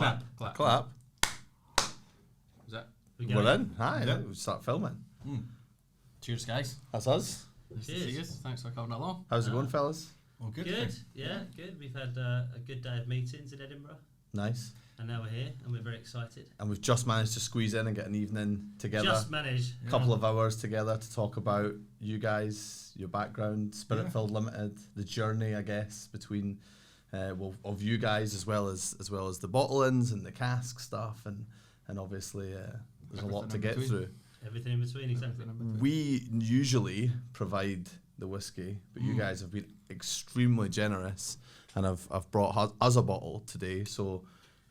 Clap. Is that? We're in. Hi, we'll start filming. Cheers, guys. That's us. Nice to see you. Thanks for coming along. How's it going, fellas? All good. Good. Yeah, good. We've had a good day of meetings in Edinburgh. Nice. And now we're here, and we're very excited. And we've just managed to squeeze in and get an evening together. Just managed. A couple of hours together to talk about you guys, your background, Spiritfilled Limited, the journey, I guess, between of you guys as well as the bottlings and the cask stuff, and obviously there's a lot to get through. Everything in between, exactly. We usually provide the whiskey, but you guys have been extremely generous, and I've brought us a bottle today, so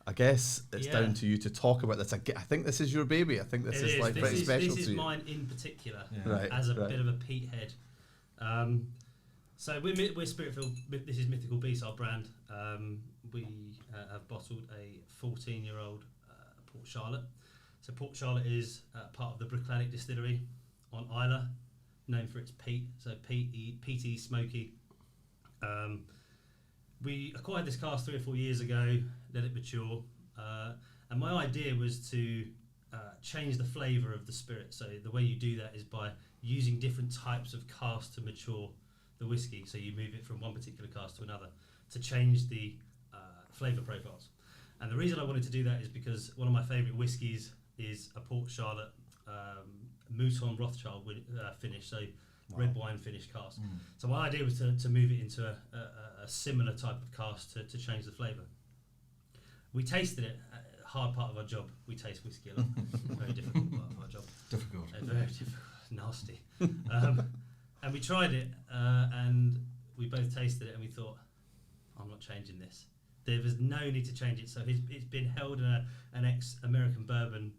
I guess it's down to you to talk about this. I think this is your baby. I think this is like pretty special to you. This is mine in particular, right, as a bit of a peat head. So we're Spiritfilled. This is Mythical Beast, our brand. We have bottled a 14-year-old Port Charlotte. So Port Charlotte is part of the Bruichladdich distillery on Islay, known for its peat. So peaty, smoky. We acquired this cask 3 or 4 years ago, let it mature, and my idea was to change the flavour of the spirit. So the way you do that is by using different types of cask to mature the whiskey. So you move it from one particular cask to another to change the flavour profiles. And the reason I wanted to do that is because one of my favourite whiskies is a Port Charlotte Mouton Rothschild finish, so red wine finished cask. So my idea was to move it into a similar type of cask to change the flavour. We tasted it. Hard part of our job. We taste whiskey a lot. Very difficult part of our job. Difficult. Very difficult. Nasty. And we tried it, and we both tasted it, and we thought, I'm not changing this. There was no need to change it. So it's been held in an ex-American bourbon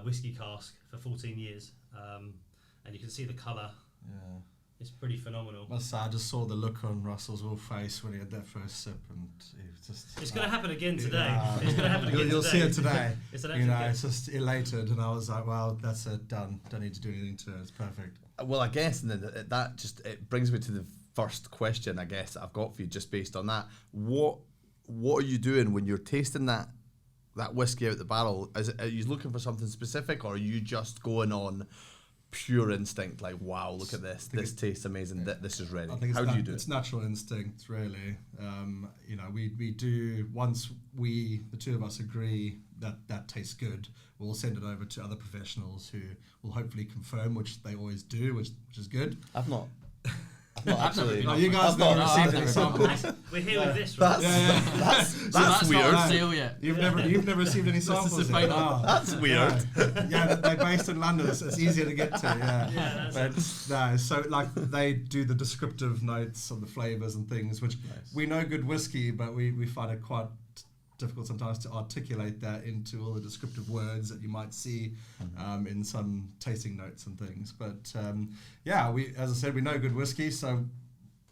whiskey cask for 14 years. And you can see the colour. Yeah. It's pretty phenomenal. I just saw the look on Russell's little face when he had that first sip, and it was just. It's going to happen again today. It's going to happen again You'll see it today. It's it's just elated, and I was like, "Well, that's it, done. Don't need to do anything to it. It's perfect." Well, I guess, and then that just it brings me to the first question, I guess, that I've got for you, just based on that. What are you doing when you're tasting that whiskey out the barrel? Are you looking for something specific, or are you just going on pure instinct, like, wow, look at this, this tastes amazing, this is ready? How do you do it? It's natural instinct, really. We do, once the two of us agree that tastes good, we'll send it over to other professionals who will hopefully confirm, which they always do, which is good. I've not actually. No, you guys never received any samples. We're here with this, right? That's weird. Not sale yet. You've never received any samples. That's weird. Yeah, they're based in London. It's easier to get to. Yeah, so like they do the descriptive notes on the flavors and things, which we know good whiskey, but we find it quite difficult sometimes to articulate that into all the descriptive words that you might see in some tasting notes and things. But we, as I said, we know good whiskey, so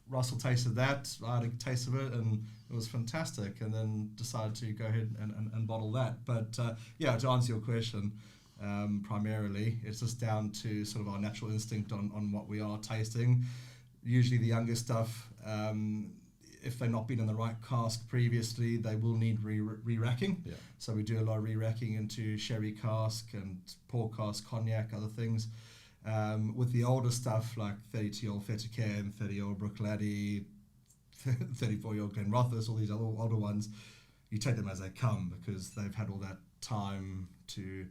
Russell tasted that, I had a taste of it, and it was fantastic, and then decided to go ahead and bottle that. But to answer your question, primarily it's just down to sort of our natural instinct on what we are tasting. Usually the younger stuff, if they've not been in the right cask previously, they will need re-racking. Yeah. So we do a lot of re-racking into sherry cask and port cask, cognac, other things. With the older stuff, like 32-year-old Fettercairn, 30-year-old Bruichladdich, 34-year-old Glenrothes, all these other older ones, you take them as they come because they've had all that time to,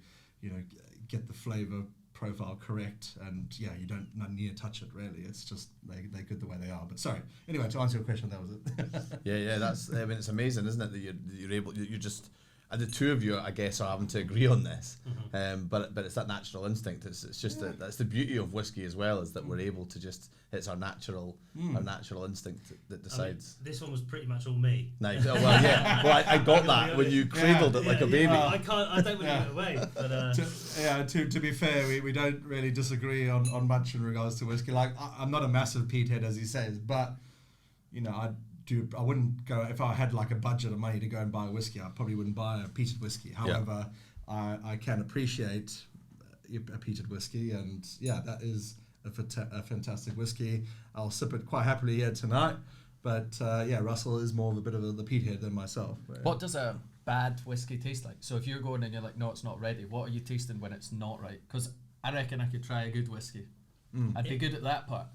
get the flavour profile correct, and you don't need to touch it really. It's just they're good the way they are. But sorry, anyway, to answer your question, that was it. That's, I mean, it's amazing, isn't it, that you're able, you're just, and the two of you, I guess, are having to agree on this. But it's that natural instinct. It's just that's the beauty of whiskey as well, is that we're able to just, it's our natural instinct that decides. I mean, this one was pretty much all me. Nice. Oh, well, yeah. Well, I got that when you cradled it like a baby. I don't want to give it away. But to be fair, we don't really disagree on much in regards to whiskey. Like I'm not a massive peat head, as he says, but I wouldn't go, if I had like a budget of money to go and buy a whiskey, I probably wouldn't buy a peated whiskey. However, I can appreciate a peated whiskey, and that is a fantastic whiskey. I'll sip it quite happily here tonight, but Russell is more of a bit of the peat head than myself. What does a bad whiskey taste like? So if you're going and you're like, no, it's not ready, what are you tasting when it's not right? Because I reckon I could try a good whiskey. I'd be good at that part.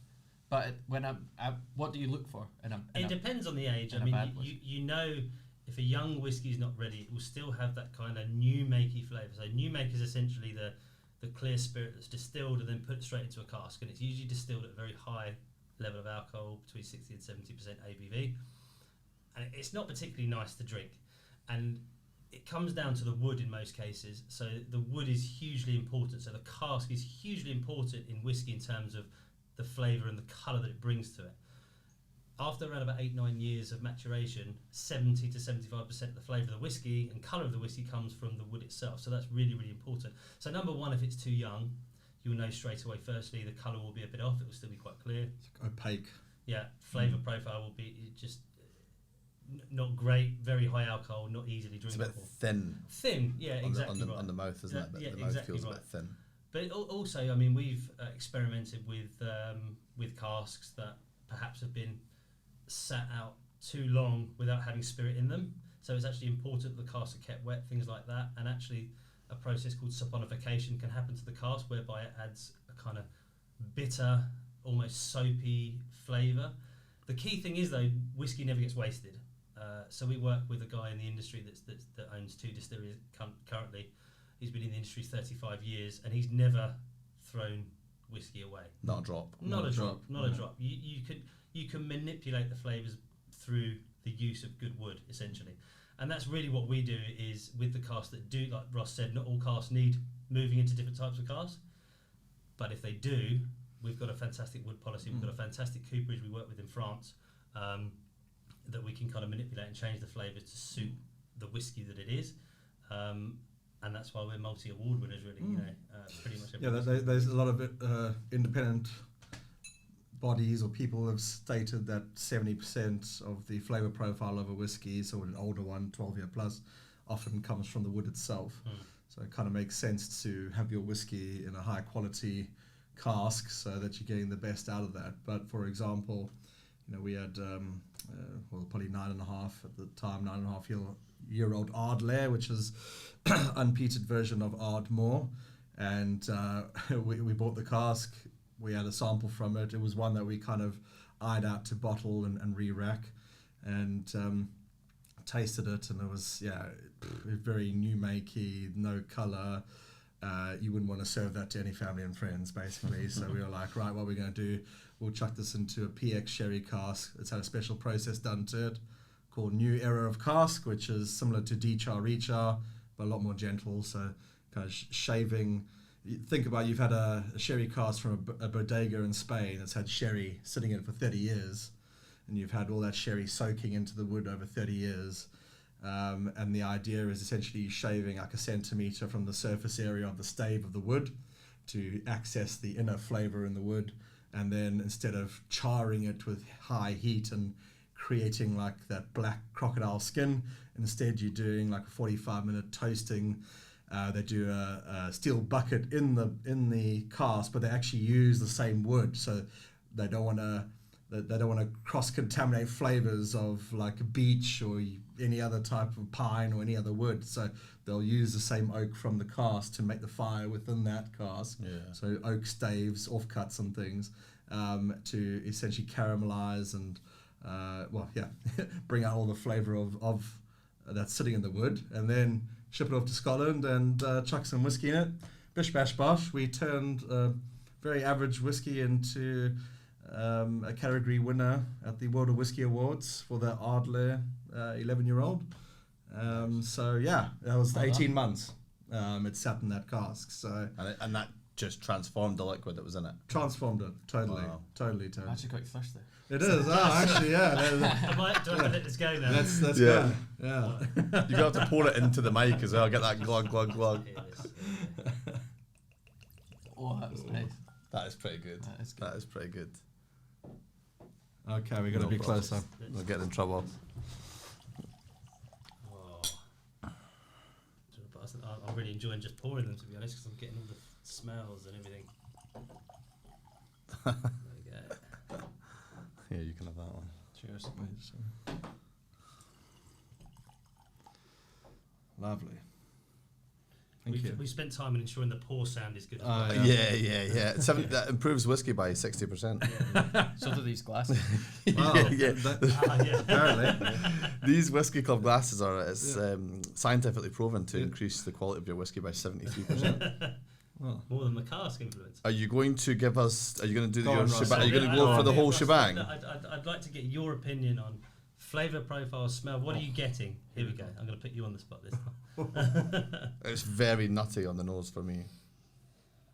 But when what do you look for? It depends on the age. I mean, you know, if a young whiskey's not ready, it will still have that kind of new makey flavour. So new make is essentially the clear spirit that's distilled and then put straight into a cask, and it's usually distilled at a very high level of alcohol, between 60 and 70% ABV, and it's not particularly nice to drink. And it comes down to the wood in most cases. So the wood is hugely important. So the cask is hugely important in whiskey in terms of the flavour and the colour that it brings to it. After around about 8-9 years of maturation, 70 to 75% of the flavour of the whiskey and colour of the whiskey comes from the wood itself. So that's really, really important. So number one, if it's too young, you'll know straight away, firstly, the colour will be a bit off. It will still be quite clear. It's opaque. Yeah, flavour profile will be just not great, very high alcohol, not easily drinkable. It's a bit thin. Thin, yeah, exactly right. On the mouth, isn't it? Yeah, the mouth exactly feels right. a bit thin. But also, I mean, we've experimented with casks that perhaps have been sat out too long without having spirit in them. So it's actually important that the casks are kept wet, things like that. And actually, a process called saponification can happen to the cask, whereby it adds a kind of bitter, almost soapy flavour. The key thing is, though, whiskey never gets wasted. So we work with a guy in the industry that owns 2 distilleries currently. He's been in the industry 35 years, and he's never thrown whiskey away. Not a drop. Not a drop. Not a drop. You can manipulate the flavours through the use of good wood, essentially. And that's really what we do, is with the casks that do, like Ross said, not all casks need moving into different types of casks. But if they do, we've got a fantastic wood policy. We've got a fantastic cooperage we work with in France, that we can kind of manipulate and change the flavour to suit the whiskey that it is. And that's why we're multi-award winners, really. You know, pretty much. There's a lot of independent bodies or people have stated that 70% of the flavour profile of a whiskey, so an older one, 12-year plus, often comes from the wood itself. So it kind of makes sense to have your whiskey in a high quality cask so that you're getting the best out of that. But for example, you know, we had probably 9.5 at the time, 9.5-year-old Ardlair, which is unpeated version of Ardmore, and we bought the cask. We had a sample from it. It was one that we kind of eyed out to bottle and re-rack, and tasted it, and it was very new makey, no colour. You wouldn't want to serve that to any family and friends, basically. So we were like, right, what we're going to do, we'll chuck this into a PX sherry cask. It's had a special process done to it called New Era of Cask, which is similar to D-Char, Re-Char, but a lot more gentle. So kind of shaving. Think about, you've had a sherry cask from a bodega in Spain that's had sherry sitting in it for 30 years, and you've had all that sherry soaking into the wood over 30 years. And the idea is essentially shaving like 1 centimetre from the surface area of the stave of the wood to access the inner flavour in the wood, and then instead of charring it with high heat and creating like that black crocodile skin, instead you're doing like a 45-minute toasting. They do a steel bucket in the cask, but they actually use the same wood, so they don't want to cross-contaminate flavours of like a beech or any other type of pine or any other wood. So they'll use the same oak from the cask to make the fire within that cask. Yeah. So oak staves, offcuts and things, to essentially caramelise and bring out all the flavour of that's sitting in the wood, and then ship it off to Scotland and chuck some whiskey in it. Bish bash bosh. We turned very average whiskey into a category winner at the World of Whiskey Awards for the Ardlair 11-year-old. So yeah, that was 18 months. It sat in that cask. So and that just transformed the liquid that was in it. Transformed it totally. I'm actually quite thirsty. It is. Actually, yeah. Do I let this go now? Let's go. Yeah. You got to pour it into the mic as well. Get that glug glug glug. Oh, that was nice. That is pretty good. That is pretty good. Okay, we got to be closer. We'll get in trouble. I'm really enjoying just pouring them, to be honest, because I'm getting all the smells and everything. There we go. Yeah, you can have that one. Cheers. Lovely. Thank you. We spent time in ensuring the pour sound is good. As Oh, well. Yeah. That improves whiskey by 60%. So do these glasses. Wow, Yeah. Apparently. These whiskey club glasses are scientifically proven to increase the quality of your whiskey by 73%. Well, More than the cask influence. Are you going to give us? Are you going to do Go on, your Ross. shebang? Are you going to Go go for on. the whole Russ, shebang? I'd like to get your opinion on flavour profile, smell. What are you getting? Here we go. I'm going to put you on the spot this time. It's very nutty on the nose for me.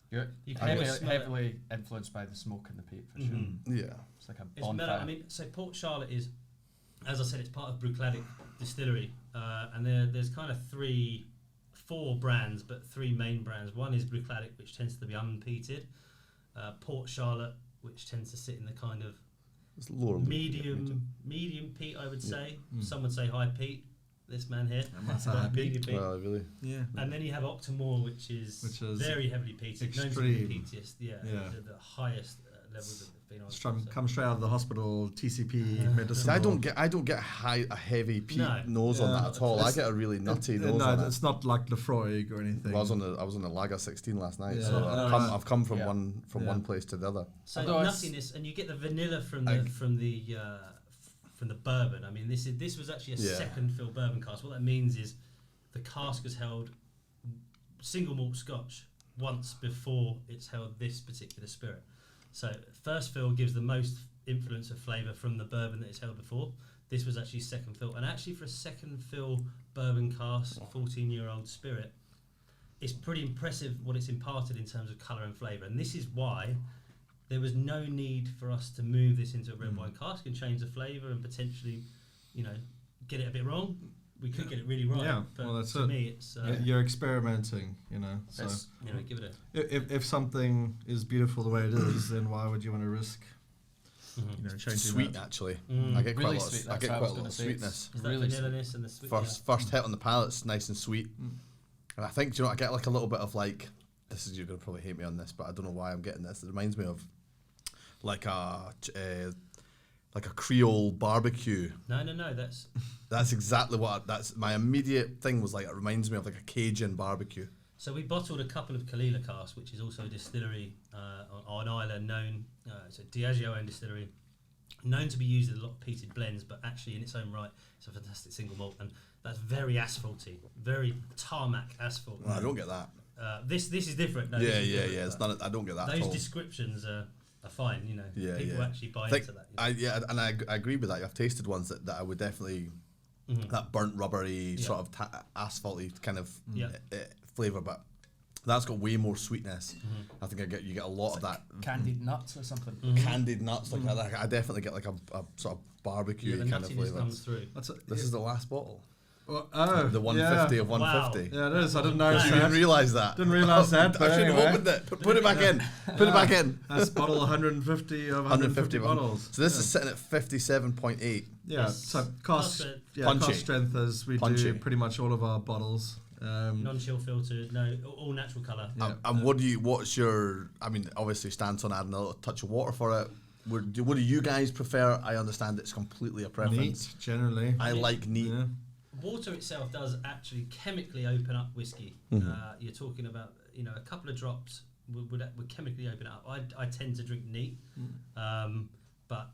You're You can heavily, smell it. heavily influenced by the smoke in the peat, for sure. Mhm. Yeah. It's like a It's mellow. bonfire. I mean, so Port Charlotte is, as I said, it's part of Bruichladdich Distillery, and there's kind of four brands, but three main brands. One is Bruichladdich, which tends to be unpeated. Port Charlotte, which tends to sit in the kind of It's lower. medium peat, I would say. Some would say high peat. This man here, must say but high peat. medium peat. Well, really. yeah. And then you have Octomore, which is very heavily peated, known to be the extreme. peatiest, Yeah. the highest levels of phenol. It's come straight out of the hospital, TCP medicine. I don't get a heavy peat nose on Yeah. that at all. I get a really nutty nose No, on it. it's not like Lefroy or anything. I was on the Lager 16 last night, Yeah. so Oh, I've come from Yeah. one place to the other. So Although it's- nuttiness, and you get the vanilla from the bourbon. I mean, this was actually a second fill bourbon cask. What that means is the cask has held single malt Scotch once before it's held this particular spirit. So first fill gives the most influence of flavour from the bourbon that it's held before. This was actually second fill, and actually for a second fill bourbon cask, 14-year-old spirit, it's pretty impressive what it's imparted in terms of colour and flavour. And this is why there was no need for us to move this into a red wine cask and change the flavour and potentially, get it a bit wrong. We could get it really right. Yeah, but well, that's to it. me, it's You're experimenting, So give it a. if something is beautiful the way it is, then why would you want to risk, changing Sweet, that? actually. Mm. I get quite Really a lot. sweet, I that's get what I quite was a lot gonna of say. sweetness. It's that Really vanilliness and the sweet. First hit on the palate's nice and sweet, and I think I get like a little bit of like. You're gonna probably hate me on this, but I don't know why I'm getting this. It reminds me of like a Creole barbecue. No, that's. That's exactly that's my immediate thing was like. It reminds me of like a Cajun barbecue. So we bottled a couple of Kalila casks, which is also a distillery on Ireland, known, it's a Diageo-owned distillery, known to be used in a lot of peated blends, but actually in its own right, it's a fantastic single malt, and that's very asphalty, very tarmac asphalt. Well, I don't get that. This is different. No, Yeah. this is different, It's but not. I don't get that. those at all. descriptions are fine. Yeah, people actually buy Think- into that. and I agree with that. I've tasted ones that I would definitely that burnt rubbery sort of asphalty kind of flavour, but that's got way more sweetness. I think you get a lot of that Candied nuts or something. candied nuts. Like I definitely get like a sort of barbecue the kind of nuttiness flavour. comes through. This is the last bottle. The The 150 of 150. Yeah, it is. I didn't notice You that. didn't realise that. Didn't realise that. I But should have anyway, opened it. Put it back in. Put it back in. that's bottle 150 of 150 of them. bottles. So this is sitting at 57.8. Yeah, Yes. so Cask cost strength. Punchy. cost strength as we Punchy. do pretty much all of our bottles. Non-chill filtered, no, all natural colour. Yeah. And what's your? I mean, obviously, stance on adding a little touch of water for it. What do you guys prefer? I understand it's completely a preference. Neat, generally. I like neat. Yeah. Water itself does actually chemically open up whiskey. You're talking about a couple of drops would chemically open it up. I tend to drink neat, but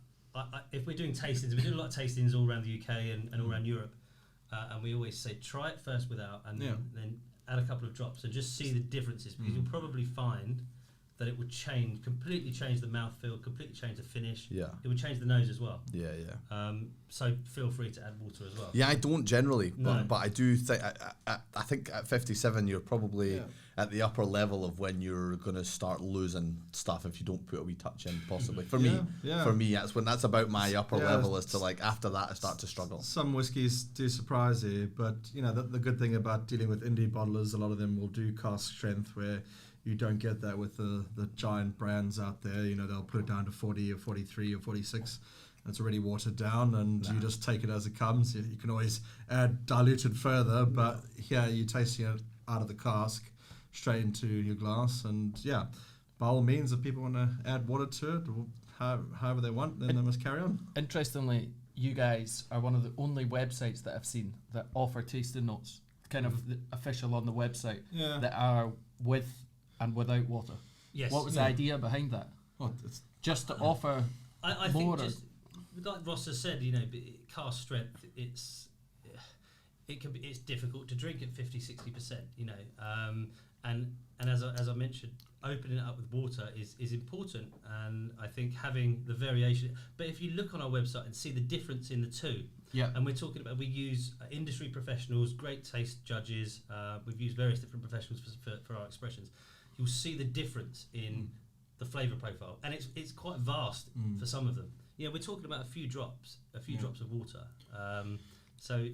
if we're doing tastings, we do a lot of tastings all around the UK and all around Europe, and we always say try it first without, and then add a couple of drops and just see the differences, because you'll probably find that it would completely change the mouthfeel, completely change the finish. Yeah. It would change the nose as well. Yeah. So feel free to add water as well. Yeah, I don't generally, No. but I do think I think at 57 you're probably at the upper level of when you're going to start losing stuff if you don't put a wee touch in, possibly. For me, that's about my upper level, is to like after that I start to struggle. Some whiskies do surprise you, but the good thing about dealing with indie bottlers, a lot of them will do cask strength where you don't get that with the giant brands out there. They'll put it down to 40 or 43 or 46. It's already watered down, and you just take it as it comes. You can always dilute it further, but here you're tasting it out of the cask straight into your glass. And by all means, if people want to add water to it, or however they want, then they must carry on. Interestingly, you guys are one of the only websites that I've seen that offer tasting notes kind of the official on the website Yeah. that are with and without water. Yes. What was the idea behind that? Well, it's, Just to offer I more. think just like Ross has said, cask strength, it's difficult to drink at 50-60%, and as I mentioned, opening it up with water is important, and I think having the variation. But if you look on our website and see the difference in the two, and we're talking about, we use industry professionals, great taste judges, we've used various different professionals for our expressions. You'll see the difference in the flavour profile, and it's quite vast for some of them. We're talking about a few drops of water. So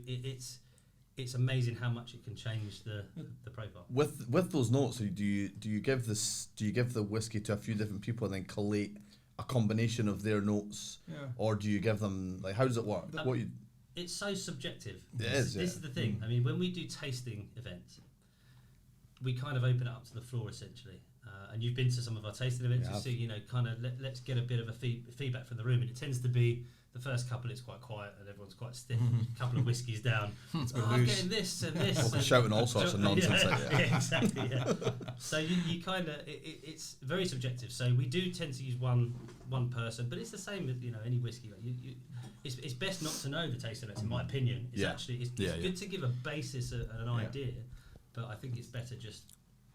it's amazing how much it can change the profile. With those notes, do you give the whiskey to a few different people and then collate a combination of their notes, or do you give them, like, how does it work? It's so subjective. This is the thing. I mean, when we do tasting events, we kind of open it up to the floor essentially. And you've been to some of our tasting events. You see, kind of let's get a bit of a feedback from the room, and it tends to be the first couple. It's quite quiet and everyone's quite stiff. A couple of whiskies down. I'm getting this and this. And shouting all sorts of nonsense. Exactly. Yeah. So you kind of it's very subjective. So we do tend to use one person, but it's the same with any whiskey. It's best not to know the tasting notes, in my opinion. It's good to give a basis and an idea, but I think it's better just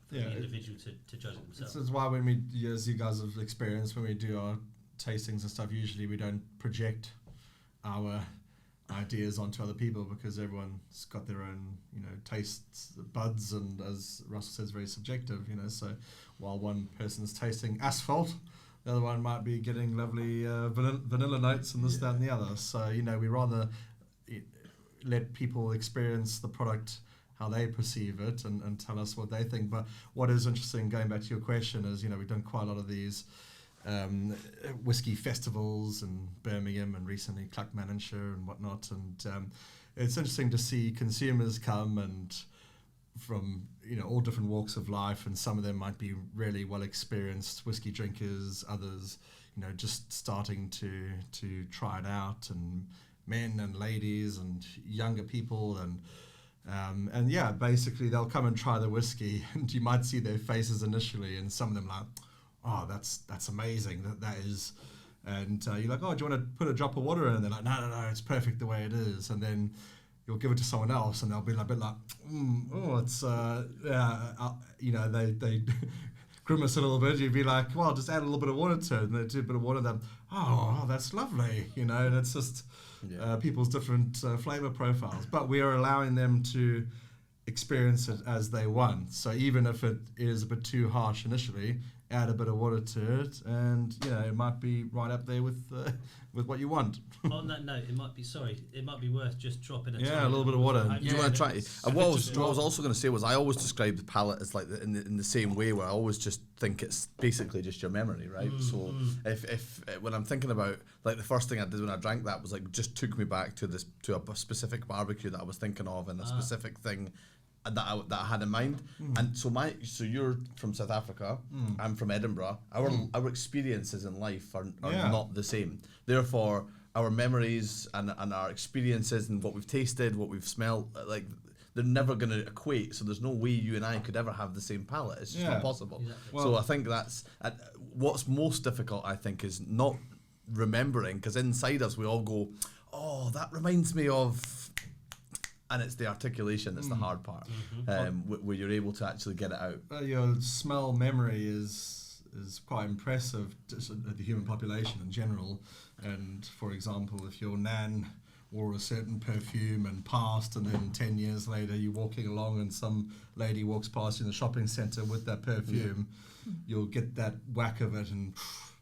for the individual to judge it themselves. This is why when we, as you guys have experienced, when we do our tastings and stuff, usually we don't project our ideas onto other people, because everyone's got their own, tastes, buds, and as Russell says, very subjective, so while one person's tasting asphalt, the other one might be getting lovely vanilla notes and this, that, and the other. So, we rather let people experience the product how they perceive it and tell us what they think. But what is interesting, going back to your question, is, we've done quite a lot of these whiskey festivals in Birmingham and recently Clackmannanshire and whatnot. And it's interesting to see consumers come and from, all different walks of life, and some of them might be really well experienced whiskey drinkers, others, just starting to try it out, and men and ladies and younger people, and basically they'll come and try the whiskey, and you might see their faces initially, and some of them like, oh, that's amazing, that is, and you're like, oh, do you want to put a drop of water in? And they're like, no, it's perfect the way it is. And then you'll give it to someone else, and they'll be a bit like, it's they grimace a little bit. You'd be like, well, just add a little bit of water to it, and they do a bit of water, then that's lovely, and it's just people's different flavor profiles, but we are allowing them to experience it as they want. So even if it is a bit too harsh initially, add a bit of water to it, and it might be right up there with what you want. On that note, it might be worth just dropping a little bit of water. Do you want to try it? What I was also going to say was, I always describe the palate as like in the same way, where I always just think it's basically just your memory, right? So if when I'm thinking about, like, the first thing I did when I drank that was like just took me back to a specific barbecue that I was thinking of, and a specific thing that I had in mind. And so you're from South Africa, I'm from Edinburgh. Our experiences in life are not the same. Therefore, our memories and our experiences and what we've tasted, what we've smelled, like, they're never going to equate. So there's no way you and I could ever have the same palate. It's just not possible. Exactly. So I think that's what's most difficult, I think, is not remembering, because inside us we all go, oh, that reminds me of. And it's the articulation that's the hard part, where you're able to actually get it out. Your smell memory is quite impressive, just the human population in general. And for example, if your nan wore a certain perfume and passed, and then 10 years later you're walking along and some lady walks past you in the shopping centre with that perfume, you'll get that whack of it, and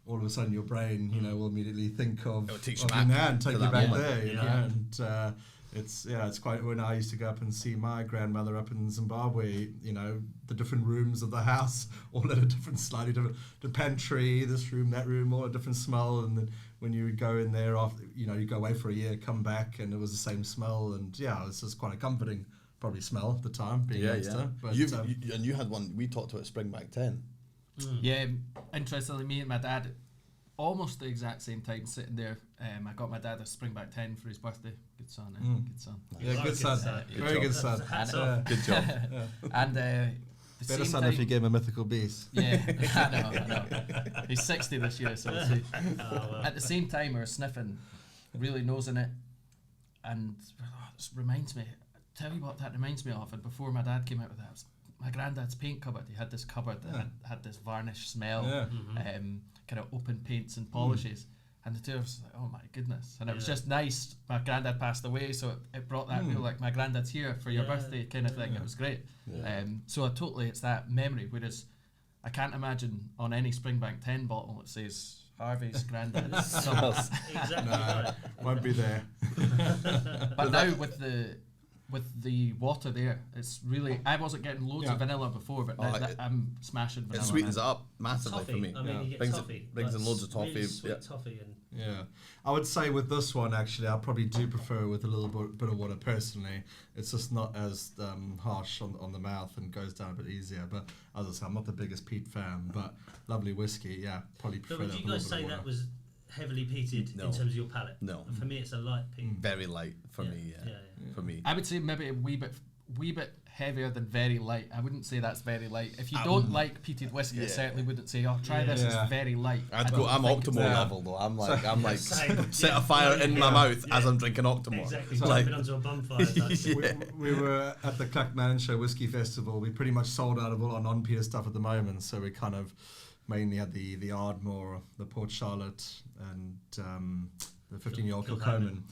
all of a sudden your brain, will immediately think of your nan, take you back there, and it's quite, when I used to go up and see my grandmother up in Zimbabwe, the different rooms of the house all had a different, slightly different, the pantry, this room, that room, all a different smell. And then when you would go in there after, you go away for a year, come back, and it was the same smell. And it's just quite a comforting probably smell at the time, being a youngster. But you had one, we talked about Springback 10. Yeah, interestingly, me and my dad almost the exact same time sitting there. I got my dad a Springback 10 for his birthday. Good son, good son. Yeah, good son. Very good son. Good job. And better son if you gave him a mythical beast. Yeah, I know. He's 60 this year, so we'll see. At the same time, we were sniffing, really nosing it, and this reminds me. Tell you what that reminds me of. And before my dad came out with that, it was my granddad's paint cupboard. He had this cupboard that had this varnish smell, kind of open paints and polishes. And the two of us were like, oh my goodness. And it was just nice. My granddad passed away, so it brought that real, like, my granddad's here for your birthday kind of thing. It was great. So it's that memory. Whereas I can't imagine on any Springbank 10 bottle it says Harvey's granddad's son. Exactly. No, won't be there. But now with the water there, it's really, I wasn't getting loads of vanilla before, but now I'm smashing vanilla. It sweetens it up massively Toffee. for me. I mean, you get brings toffee. brings in loads of toffee. Really sweet toffee. And I would say with this one, actually, I probably do prefer with a little bit of water personally. It's just not as harsh on the mouth and goes down a bit easier. But as I say, I'm not the biggest peat fan, but lovely whiskey, probably prefer but would that you with a guys little bit say of that water. was heavily peated No. in terms of your palate? No. For me, it's a light peat. Very light for me. For me. I would say maybe a wee bit heavier than very light. I wouldn't say that's very light. If you don't like peated whiskey, I certainly wouldn't say, oh, try this, it's very light. I'm don't think optimal it's- level though. I'm like Same. set a fire in my mouth as I'm drinking Octomore. Exactly. Like, Jumping onto a bonfire. Type. We were at the Clackmannanshire Whiskey Festival. We pretty much sold out of all our non-peater stuff at the moment, so we kind of mainly had the Ardmore, the Port Charlotte, and the 15-year-old Kilchoman.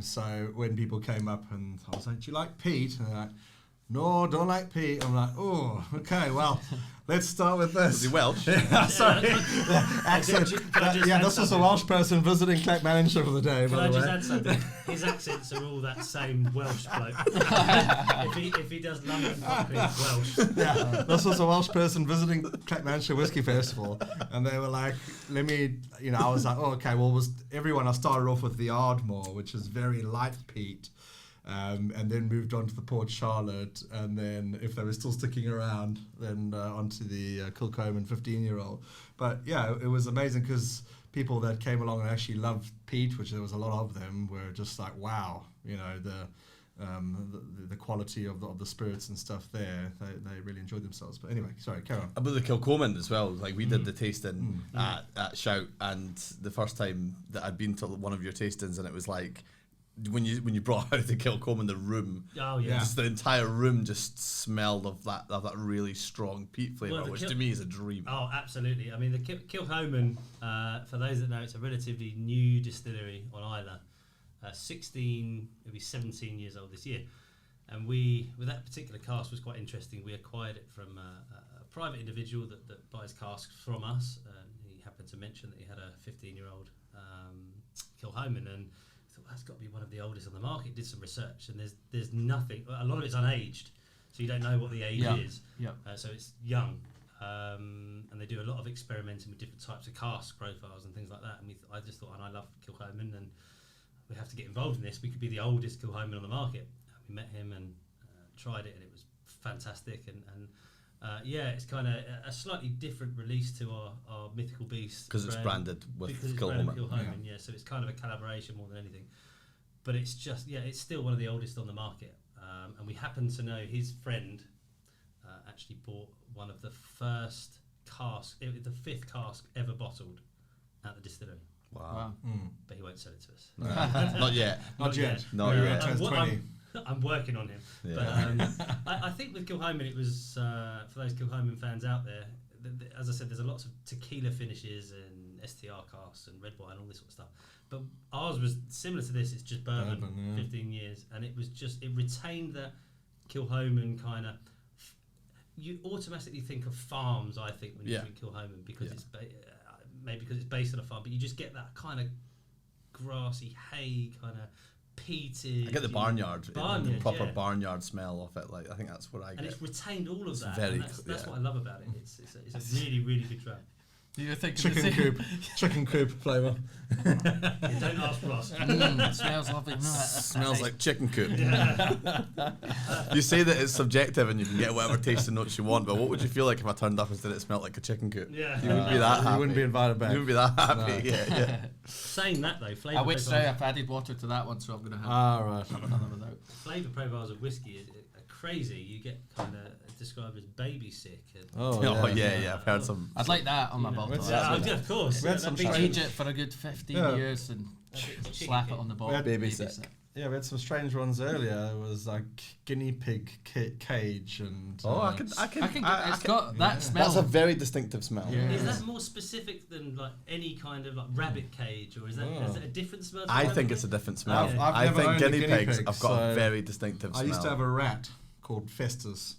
So when people came up and I was like, do you like peat? And they're like, no, don't like peat. I'm like, oh, okay, well, let's start with this. is he Welsh? Sorry. Accent. Can I just add This was a something? Welsh person visiting Clackmannanshire for the day, Can by I the just way. add something? His accents are all that same Welsh bloke. if he does London properly, it's Welsh. Yeah, this was a Welsh person visiting Clackmannanshire Whiskey Festival, and they were like, I was like, oh, okay, well, I started off with the Ardmore, which is very light peat, and then moved on to the Port Charlotte, and then if they were still sticking around, then onto the Kilchoman 15-year-old. But yeah, it was amazing because people that came along and actually loved peat, which there was a lot of them, were just like, wow, the quality of the spirits and stuff there, they really enjoyed themselves. But anyway, sorry, carry on. About the Kilchoman as well, like we did the tasting at Shout, and the first time that I'd been to one of your tastings, and it was like when you brought out the Kilchoman, the room, just the entire room just smelled of that really strong peat flavour, which to me is a dream. Oh, absolutely. I mean, the Kilchoman, for those that know, it's a relatively new distillery on Isla. 16, maybe 17 years old this year. And with that particular cask was quite interesting. We acquired it from a private individual that buys casks from us. He happened to mention that he had a 15-year-old Kilchoman, and I thought that's got to be one of the oldest on the market. Did some research, and there's nothing. A lot of it's unaged, so you don't know what the age is. Yeah. So it's young. And they do a lot of experimenting with different types of cask profiles and things like that. And I just thought, and I love Kilchoman, and we have to get involved in this. We could be the oldest Kilchoman on the market. We met him and tried it, and it was fantastic. And it's kind of a slightly different release to our Mythical Beast Because it's branded with Kilchoman. Kilchoman. So it's kind of a collaboration more than anything. But it's just, it's still one of the oldest on the market. And we happen to know his friend actually bought one of the first casks, the 5th cask ever bottled at the distillery. Wow. But he won't sell it to us. Not yet. Not yet. No, Maybe yeah. it turns 20. I'm working on him. Yeah. But I think with Kilchoman, it was, for those Kilchoman fans out there, as I said, there's a lots of tequila finishes and STR casks and red wine, all this sort of stuff. But ours was similar to this. It's just bourbon, 15 years. And it retained that Kilchoman kind of... You automatically think of farms, I think, when you drink Kilchoman, because it's... maybe because it's based on a farm, but you just get that kind of grassy hay, kind of peated. I get the barnyard, the proper yeah. barnyard smell of it. Like I think that's what I get. And it's retained all of that. Very And that's what I love about it. It's a really, really good drum. You're thinking chicken coop flavour. Don't ask Ross. It smells lovely. No, Smells like chicken coop. You say that it's subjective and you can get whatever tasting notes you want, but what would you feel like if I turned up and said it smelled like a chicken coop? Yeah. You wouldn't be that happy. You wouldn't be invited back. You wouldn't be that happy. No. Yeah. Saying that though, flavour I would say profiles, I've added water to that one, so I'm going to Right. have another without. flavour profiles of whiskey are crazy. You get kind of described as baby sick. And Oh yeah. I've heard some. I'd like that on my bottle. yeah, of course. We had some that'd be Age it for a good 15 Yeah. years and slap it on the bottle. had baby Baby sick. Yeah, we had some strange ones earlier. It was like guinea pig cage and. Oh, I can. It's got that smell. That's a very distinctive smell. Yeah. Is that more specific than like any kind of like rabbit cage, or is that a different smell? to I rabbit think cage? it's a different smell. I've I never think owned a guinea guinea pigs pig, have got a so very distinctive smell. I used to have a rat called Festus.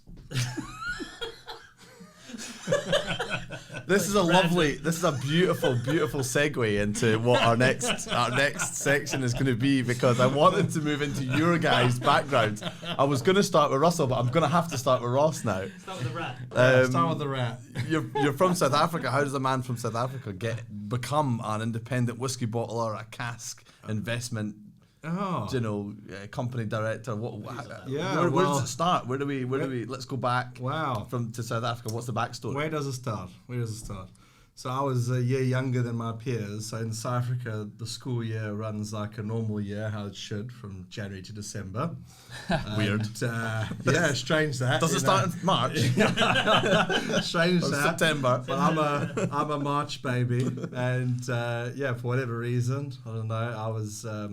This is a beautiful segue into what our next section is going to be, because I wanted to move into your guys' backgrounds. I was going to start with Russell, but I'm going to have to start with Ross now. Start with the rat. Start with the rat. You're from South Africa. How does a man from South Africa become an independent whiskey bottler, a cask investment? Oh. Company director. Yeah, Where well, does it start? Where do we? Let's go back. Wow. To South Africa. What's the backstory? Where does it start? So I was a year younger than my peers. So in South Africa, the school year runs like a normal year, how it should, from January to December. Weird. Yeah, strange that. Does it start in March? Strange Or that. September? But I'm a March baby, and for whatever reason, I don't know. I was a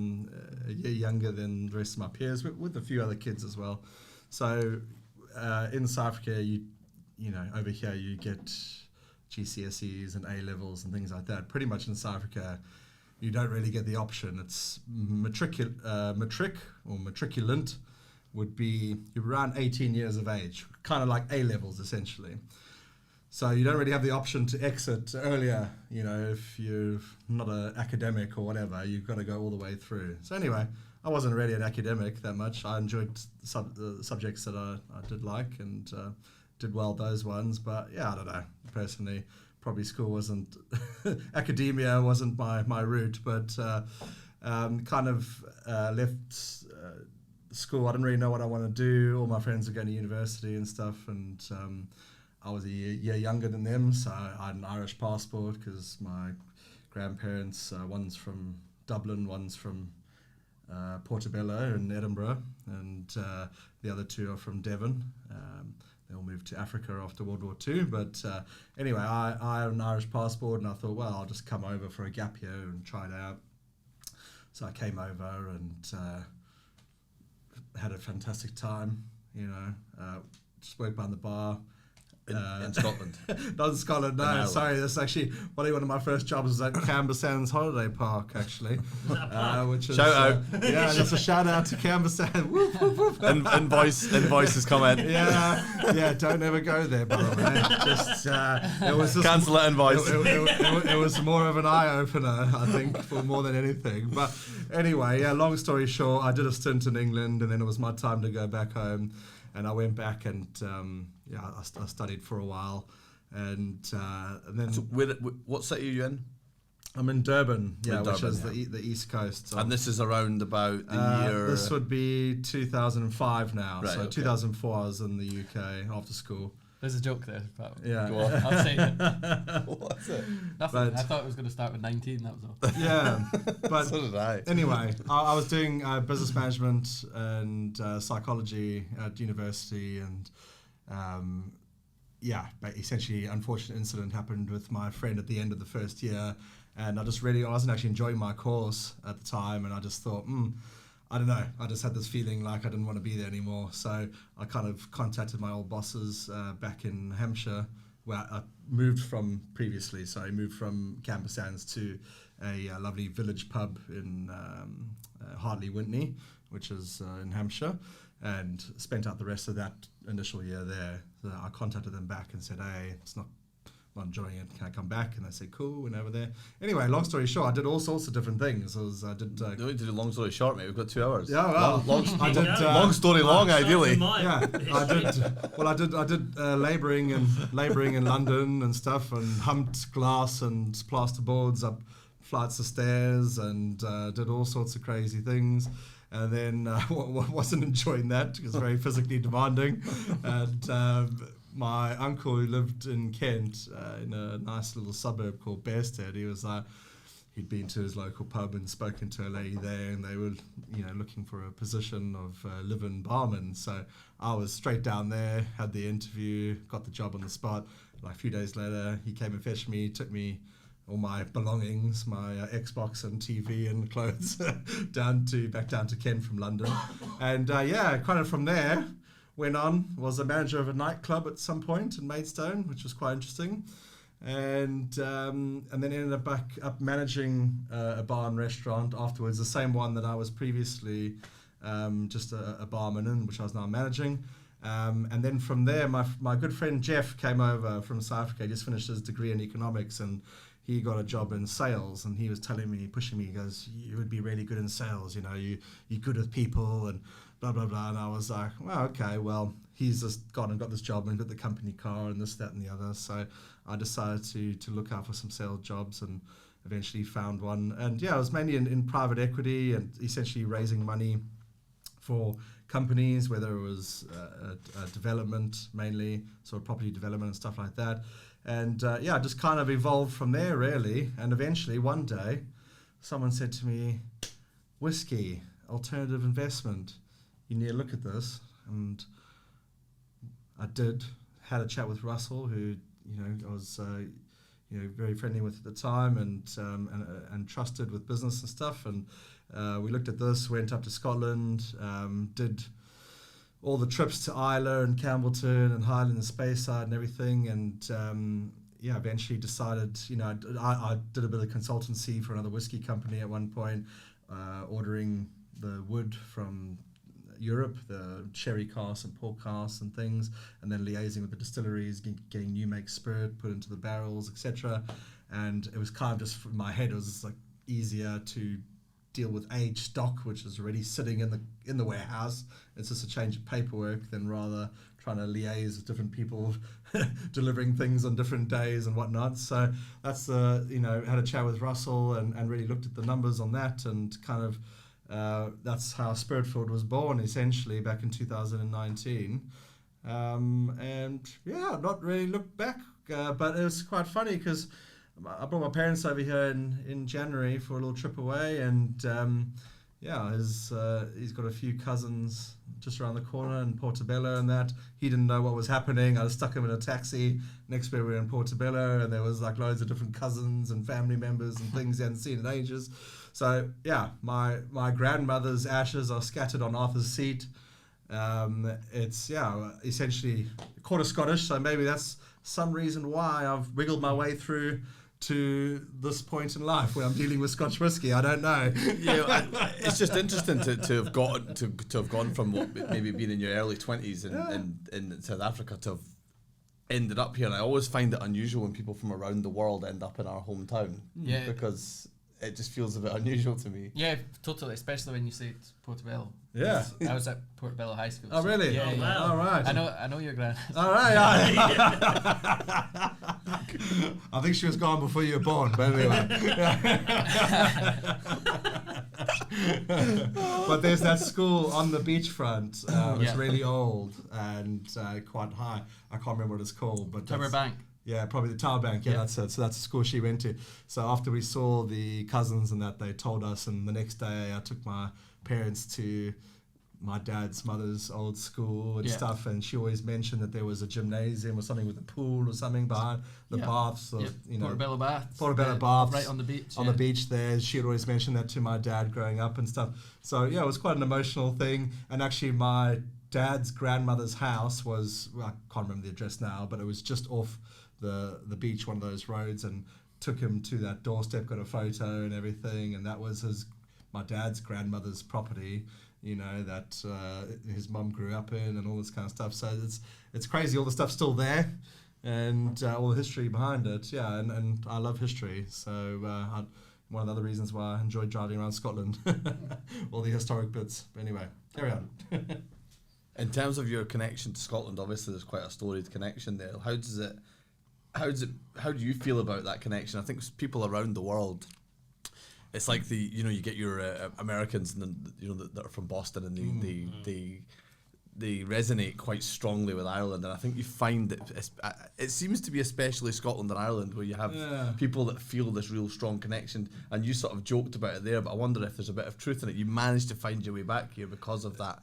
year younger than the rest of my peers, with a few other kids as well. So in South Africa, over here you get GCSEs and A levels and things like that. Pretty much in South Africa, you don't really get the option. It's matric or matriculant would be around 18 years of age, kind of like A levels essentially. So you don't really have the option to exit earlier. If you're not an academic or whatever, you've got to go all the way through. So anyway, I wasn't really an academic that much. I enjoyed the subjects that I did like and did well those ones. But yeah, I don't know. Personally, probably school wasn't, academia wasn't my route. But left school. I didn't really know what I want to do. All my friends were going to university and stuff, and I was a year younger than them, so I had an Irish passport because my grandparents, one's from Dublin, one's from Portobello in Edinburgh, and the other two are from Devon. They all moved to Africa after World War II, but anyway, I had an Irish passport, and I thought, well, I'll just come over for a gap year and try it out. So I came over and had a fantastic time, just worked behind the bar. In Scotland. Not in Scotland, no. Sorry, that's actually one of my first jobs was at Canberra Sands Holiday Park, actually. Which is, shout out. Yeah, just a shout out to Canberra Sands. Whoop, whoop, whoop. Invoice is coming. Yeah, don't ever go there, by the way. It was just, cancel that invoice. It was more of an eye opener, I think, for more than anything. But anyway, long story short, I did a stint in England, and then it was my time to go back home. And I went back and I studied for a while, and then. So what city are you in? I'm in Durban, which Durban, is the east coast. And this is around about the year. This would be 2005 now. Right, so okay. 2004, I was in the UK after school. There's a joke there. But Yeah. Go on. I'll say it. What's it? Nothing. But- I thought it was going to start with 19. That was all. Yeah, but So did I. anyway, I was doing business management and psychology at university, and but essentially, unfortunate incident happened with my friend at the end of the first year, and I wasn't actually enjoying my course at the time, and I just thought, I don't know, I just had this feeling like I didn't want to be there anymore. So I kind of contacted my old bosses back in Hampshire, where I moved from previously. So I moved from Canberra Sands to a lovely village pub in Hardley Wintney, which is in Hampshire, and spent out the rest of that initial year there. So I contacted them back and said, hey, it's not I'm enjoying it. Can I come back? And they say, cool, went over there. Anyway, long story short, I did all sorts of different things. I did. You don't need to do long story short, mate. We've got 2 hours. Yeah, well, I did. Long story long, ideally. Yeah, I did. Well, I did labouring in London and stuff, and humped glass and plasterboards up flights of stairs, and did all sorts of crazy things. And then wasn't enjoying that because it's very physically demanding. And my uncle, who lived in Kent in a nice little suburb called Bearstead, he was he'd been to his local pub and spoken to a lady there, and they were looking for a position of live-in barman. So I was straight down there, had the interview, got the job on the spot. Like a few days later, he came and fetched me, took me all my belongings, my Xbox and TV and clothes back down to Kent from London. And kind of from there, was a manager of a nightclub at some point in Maidstone, which was quite interesting. And then ended up back up managing a bar and restaurant afterwards, the same one that I was previously just a barman in, which I was now managing. And then from there, my good friend Jeff came over from South Africa. He just finished his degree in economics, and he got a job in sales, and he was telling me, pushing me, he goes, you would be really good in sales, you're good with people and blah, blah, blah. And I was like, well, okay, well, he's just gone and got this job and got the company car and this, that, and the other. So I decided to look out for some sales jobs and eventually found one. And yeah, it was mainly in private equity and essentially raising money for companies, whether it was development mainly, sort of property development and stuff like that. And just kind of evolved from there, really. And eventually, one day, someone said to me, whiskey, alternative investment, you need to look at this. And I did, had a chat with Russell, who, I was, very friendly with at the time and trusted with business and stuff. And we looked at this, went up to Scotland, did all the trips to Isla and Campbelltown and Highland and Speyside and everything, and eventually decided, I did a bit of consultancy for another whiskey company at one point, ordering the wood from Europe, the sherry casks and port casks and things, and then liaising with the distilleries, getting new make spirit put into the barrels, etc. And it was kind of just, in my head, it was just like easier to deal with aged stock, which is already sitting in the warehouse. It's just a change of paperwork than rather trying to liaise with different people delivering things on different days and whatnot. So that's had a chat with Russell and really looked at the numbers on that, and kind of that's how Spiritfilled was born, essentially, back in 2019. Not really looked back, but it was quite funny because I brought my parents over here in January for a little trip away, and he's got a few cousins just around the corner in Portobello, and that he didn't know what was happening. I stuck him in a taxi. Next day we were in Portobello, and there was like loads of different cousins and family members and things he hadn't seen in ages. So my grandmother's ashes are scattered on Arthur's Seat. It's essentially quarter Scottish, so maybe that's some reason why I've wiggled my way through to this point in life where I'm dealing with Scotch whiskey. I don't know. It's just interesting to have gone from what maybe being in your early 20s in South Africa to have ended up here. And I always find it unusual when people from around the world end up in our hometown. Yeah. Because it just feels a bit unusual to me. Yeah, totally, especially when you say it's Portobello. Yeah. I was at Portobello High School. Oh, really? Yeah, wow. All right. I know your grand. All right. I think she was gone before you were born, but anyway. But there's that school on the beachfront. It's really old and quite high. I can't remember what it's called, but Tower Bank. Yeah, probably the Tower Bank. Yeah, that's it. So that's the school she went to. So after we saw the cousins and that, they told us, and the next day I took my parents to my dad's mother's old school and stuff, and she always mentioned that there was a gymnasium or something with a pool or something behind the baths, or Portobello Baths. Portobello Baths, right on the beach. On the beach there. She'd always mentioned that to my dad growing up and stuff. So yeah, it was quite an emotional thing. And actually, my dad's grandmother's house was, I can't remember the address now, but it was just off the beach, one of those roads, and took him to that doorstep, got a photo and everything, and that was my dad's grandmother's property, that his mum grew up in and all this kind of stuff. So it's crazy, all the stuff's still there, and all the history behind it. Yeah, and I love history, so one of the other reasons why I enjoy driving around Scotland, all the historic bits. But anyway, carry on. In terms of your connection to Scotland, obviously there's quite a storied connection there. How do you feel about that connection? I think people around the world, it's like you get your Americans and then that are from Boston, and they resonate quite strongly with Ireland, and I think you find that it seems to be especially Scotland and Ireland where you have people that feel this real strong connection, and you sort of joked about it there, but I wonder if there's a bit of truth in it. You managed to find your way back here because of that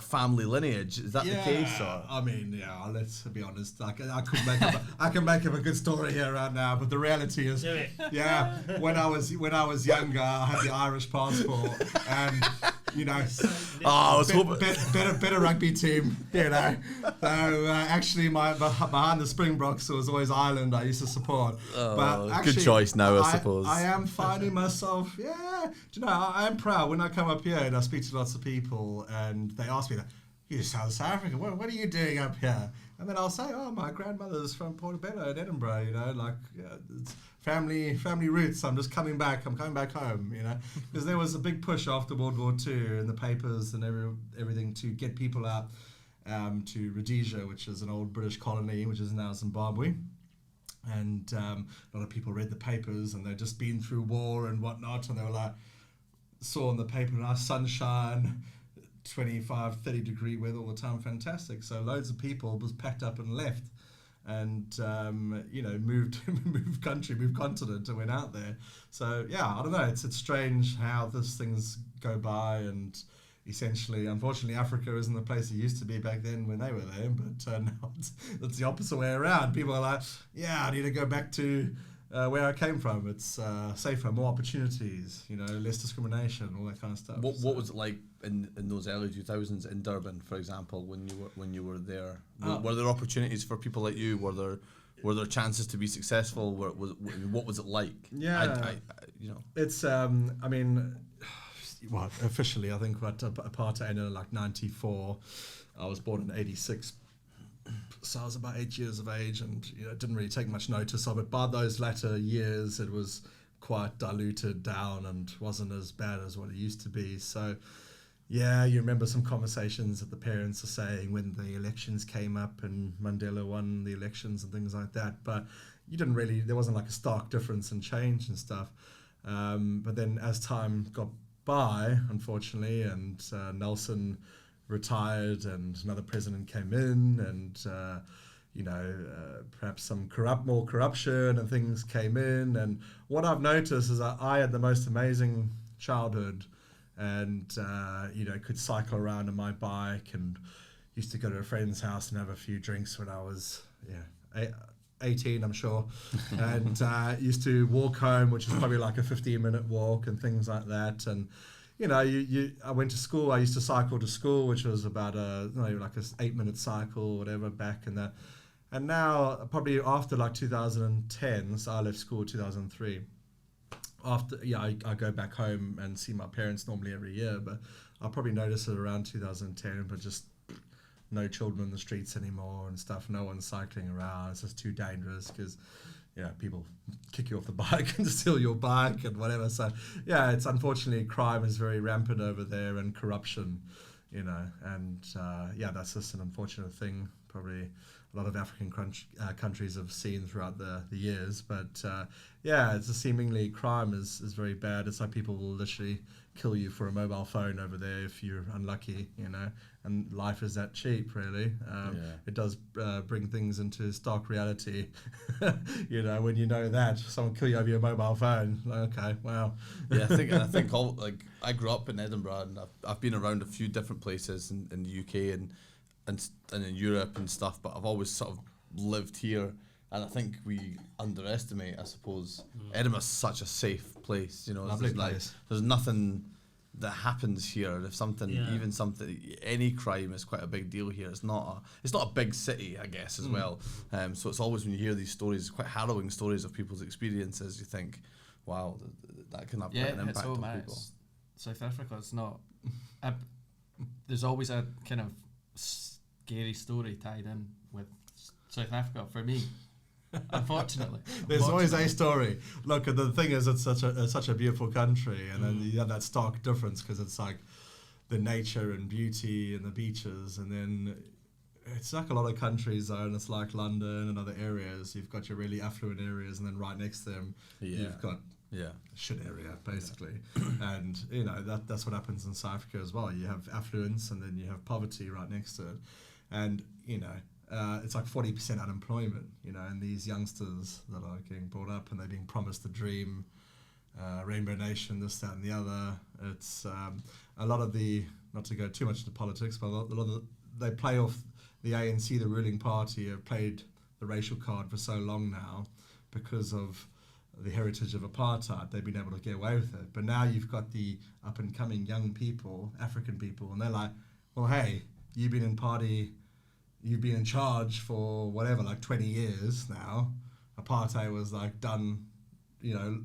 family lineage. Is that the case? Or? I mean, let's be honest. I can make up a good story here right now, but the reality is, when I was younger, I had the Irish passport, and I was hoping better rugby team, So actually, my behind the Springboks was always Ireland. I used to support. But actually, good choice now, I suppose. I am finding myself. I am proud when I come up here and I speak to lots of people, and they ask me, "You're South African. What are you doing up here?" And then I'll say, "Oh, my grandmother's from Portobello in Edinburgh. It's family roots. I'm just coming back. I'm coming back home. Because there was a big push after World War II in the papers and everything to get people out to Rhodesia, which is an old British colony, which is now Zimbabwe. And a lot of people read the papers, and they'd just been through war and whatnot, and they were like, saw in the paper, nice sunshine, 25, 30 degree weather all the time, fantastic. So loads of people was packed up and left, and moved continent and went out there. So I don't know, it's strange how these things go by, and essentially, unfortunately, Africa isn't the place it used to be back then when they were there, but now it's the opposite way around. People are like, I need to go back to where I came from. It's safer, more opportunities, less discrimination, all that kind of stuff. What was it like in those early 2000s in Durban, for example, when you were there? Were there opportunities for people like you? Were there chances to be successful? What was it like? It's officially, I think apartheid ended in like 94. I was born in 86. So I was about 8 years of age, and didn't really take much notice of it. By those latter years, it was quite diluted down and wasn't as bad as what it used to be. So, you remember some conversations that the parents are saying when the elections came up and Mandela won the elections and things like that. But there wasn't like a stark difference in change and stuff. But then as time got by, unfortunately, and Nelson retired and another president came in, and perhaps some more corruption and things came in, and what I've noticed is that I had the most amazing childhood, and could cycle around on my bike, and used to go to a friend's house and have a few drinks when I was 18, I'm sure, and used to walk home, which is probably like a 15-minute walk and things like that. And I went to school. I used to cycle to school, which was about like an 8-minute cycle or whatever back in that. And now, probably after like 2010, so I left school in 2003. After I go back home and see my parents normally every year, but I'll probably notice it around 2010. But just no children in the streets anymore and stuff. No one's cycling around. It's just too dangerous because people kick you off the bike and steal your bike and whatever. So it's unfortunately crime is very rampant over there, and corruption, and that's just an unfortunate thing. Probably a lot of African countries have seen throughout the years. But it's seemingly crime is very bad. It's like people will literally kill you for a mobile phone over there if you're unlucky, and life is that cheap, really. It does bring things into stark reality, when you know that someone kill you over your mobile phone. Like, okay, wow. I think I grew up in Edinburgh, and I've been around a few different places in the UK and in Europe and stuff, but I've always sort of lived here, and I think we underestimate, I suppose, Edinburgh's such a safe place. Lovely place. There's nothing that happens here. If any crime is quite a big deal here. It's not a big city, I guess, as well. So it's always, when you hear these stories, quite harrowing stories of people's experiences, you think, wow, that can have quite an impact on people. South Africa, it's not. There's always a kind of scary story tied in with South Africa for me. Unfortunately, there's always a story. Look, the thing is, it's such a beautiful country, and then you have that stark difference because it's like the nature and beauty and the beaches, and then it's like a lot of countries though, and it's like London and other areas. You've got your really affluent areas, and then right next to them, you've got shit area basically. And you know that's what happens in South Africa as well. You have affluence, and then you have poverty right next to it, and you know. It's like 40% unemployment, you know, and these youngsters that are getting brought up and they're being promised the dream, Rainbow Nation, this, that, and the other. It's a lot of not to go too much into politics, but they play off the ANC, the ruling party, have played the racial card for so long now because of the heritage of apartheid. They've been able to get away with it. But now you've got the up and coming young people, African people, and they're like, well, hey, you've been in charge for whatever, like 20 years now. Apartheid was like done, you know,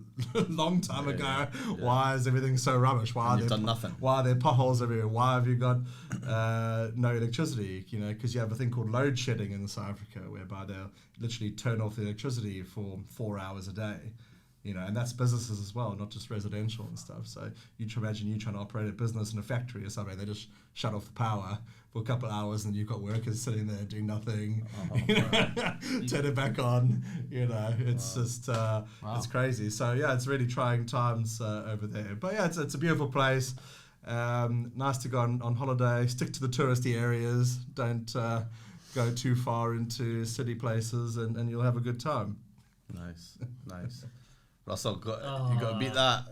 long time ago. Yeah. Why is everything so rubbish? Why you've done nothing. Why are there potholes everywhere? Why have you got no electricity? You know, because you have a thing called load shedding in South Africa, whereby they'll literally turn off the electricity for 4 hours a day. You know, and that's businesses as well, not just residential and stuff. So you imagine you trying to operate a business in a factory or something, they just shut off the power for a couple of hours, and you've got workers sitting there doing nothing. Turn it back on. You know, it's just it's crazy. So yeah, it's really trying times over there. But yeah, it's a beautiful place. Nice to go on holiday. Stick to the touristy areas. Don't go too far into city places, and you'll have a good time. Nice. Russell, you got to beat that.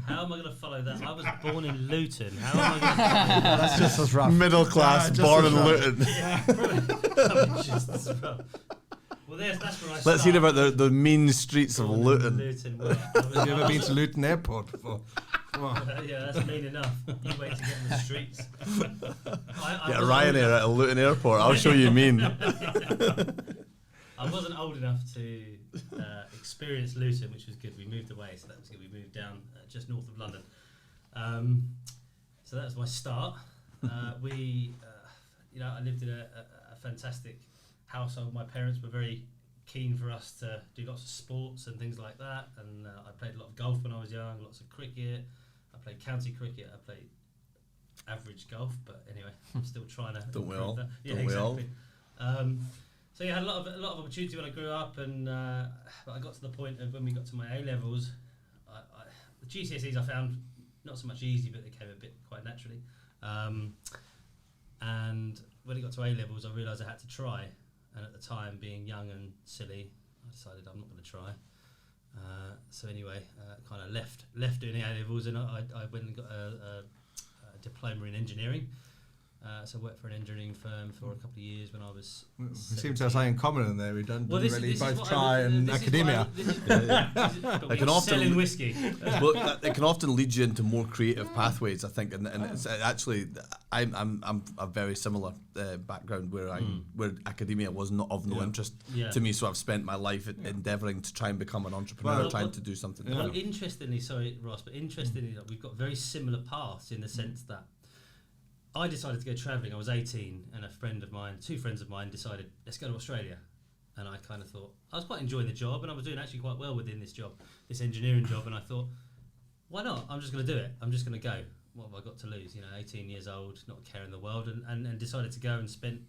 How am I going to follow that? I was born in Luton. How am I going to follow that? That's just as rough. Middle class, born in Luton. Yeah, probably just as rough. Well, that's where I Let's hear about the mean streets of Luton. Have you ever been to Luton Airport before? Yeah, that's mean enough. You wait to get in the streets. Get Ryanair at a Luton Airport. I'll show you mean. I wasn't old enough to experience Luton, which was good. We moved away, so that was good. We moved down just north of London. So that was my start. I lived in a fantastic household. My parents were very keen for us to do lots of sports and things like that. And I played a lot of golf when I was young, lots of cricket. I played county cricket. I played average golf, but anyway, I'm still trying to. Don't we all? That. Yeah, exactly. So yeah, I had a lot of opportunity when I grew up, and but I got to the point of when we got to my A levels, the GCSEs I found not so much easy, but they came a bit quite naturally. And when it got to A levels, I realised I had to try. And at the time, being young and silly, I decided I'm not going to try. So anyway, kind of left doing A levels, and I went and got a diploma in engineering. So I worked for an engineering firm for a couple of years when I was. We seem to have something in common in there. We didn't really both try in academia. They can often selling whiskey. Well, it can often lead you into more creative pathways, I think, and it's actually I'm a very similar background where academia was not of no interest to me. So I've spent my life endeavouring to try and become an entrepreneur, trying to do something. Well, interestingly, sorry Ross, but interestingly, we've got very similar paths in the sense that. I decided to go travelling. I was 18, and two friends of mine decided, let's go to Australia. And I kind of thought, I was quite enjoying the job, and I was doing actually quite well within this job, this engineering job, and I thought, why not? I'm just going to do it. I'm just going to go. What have I got to lose? 18 years old, not caring the world, and decided to go and spend.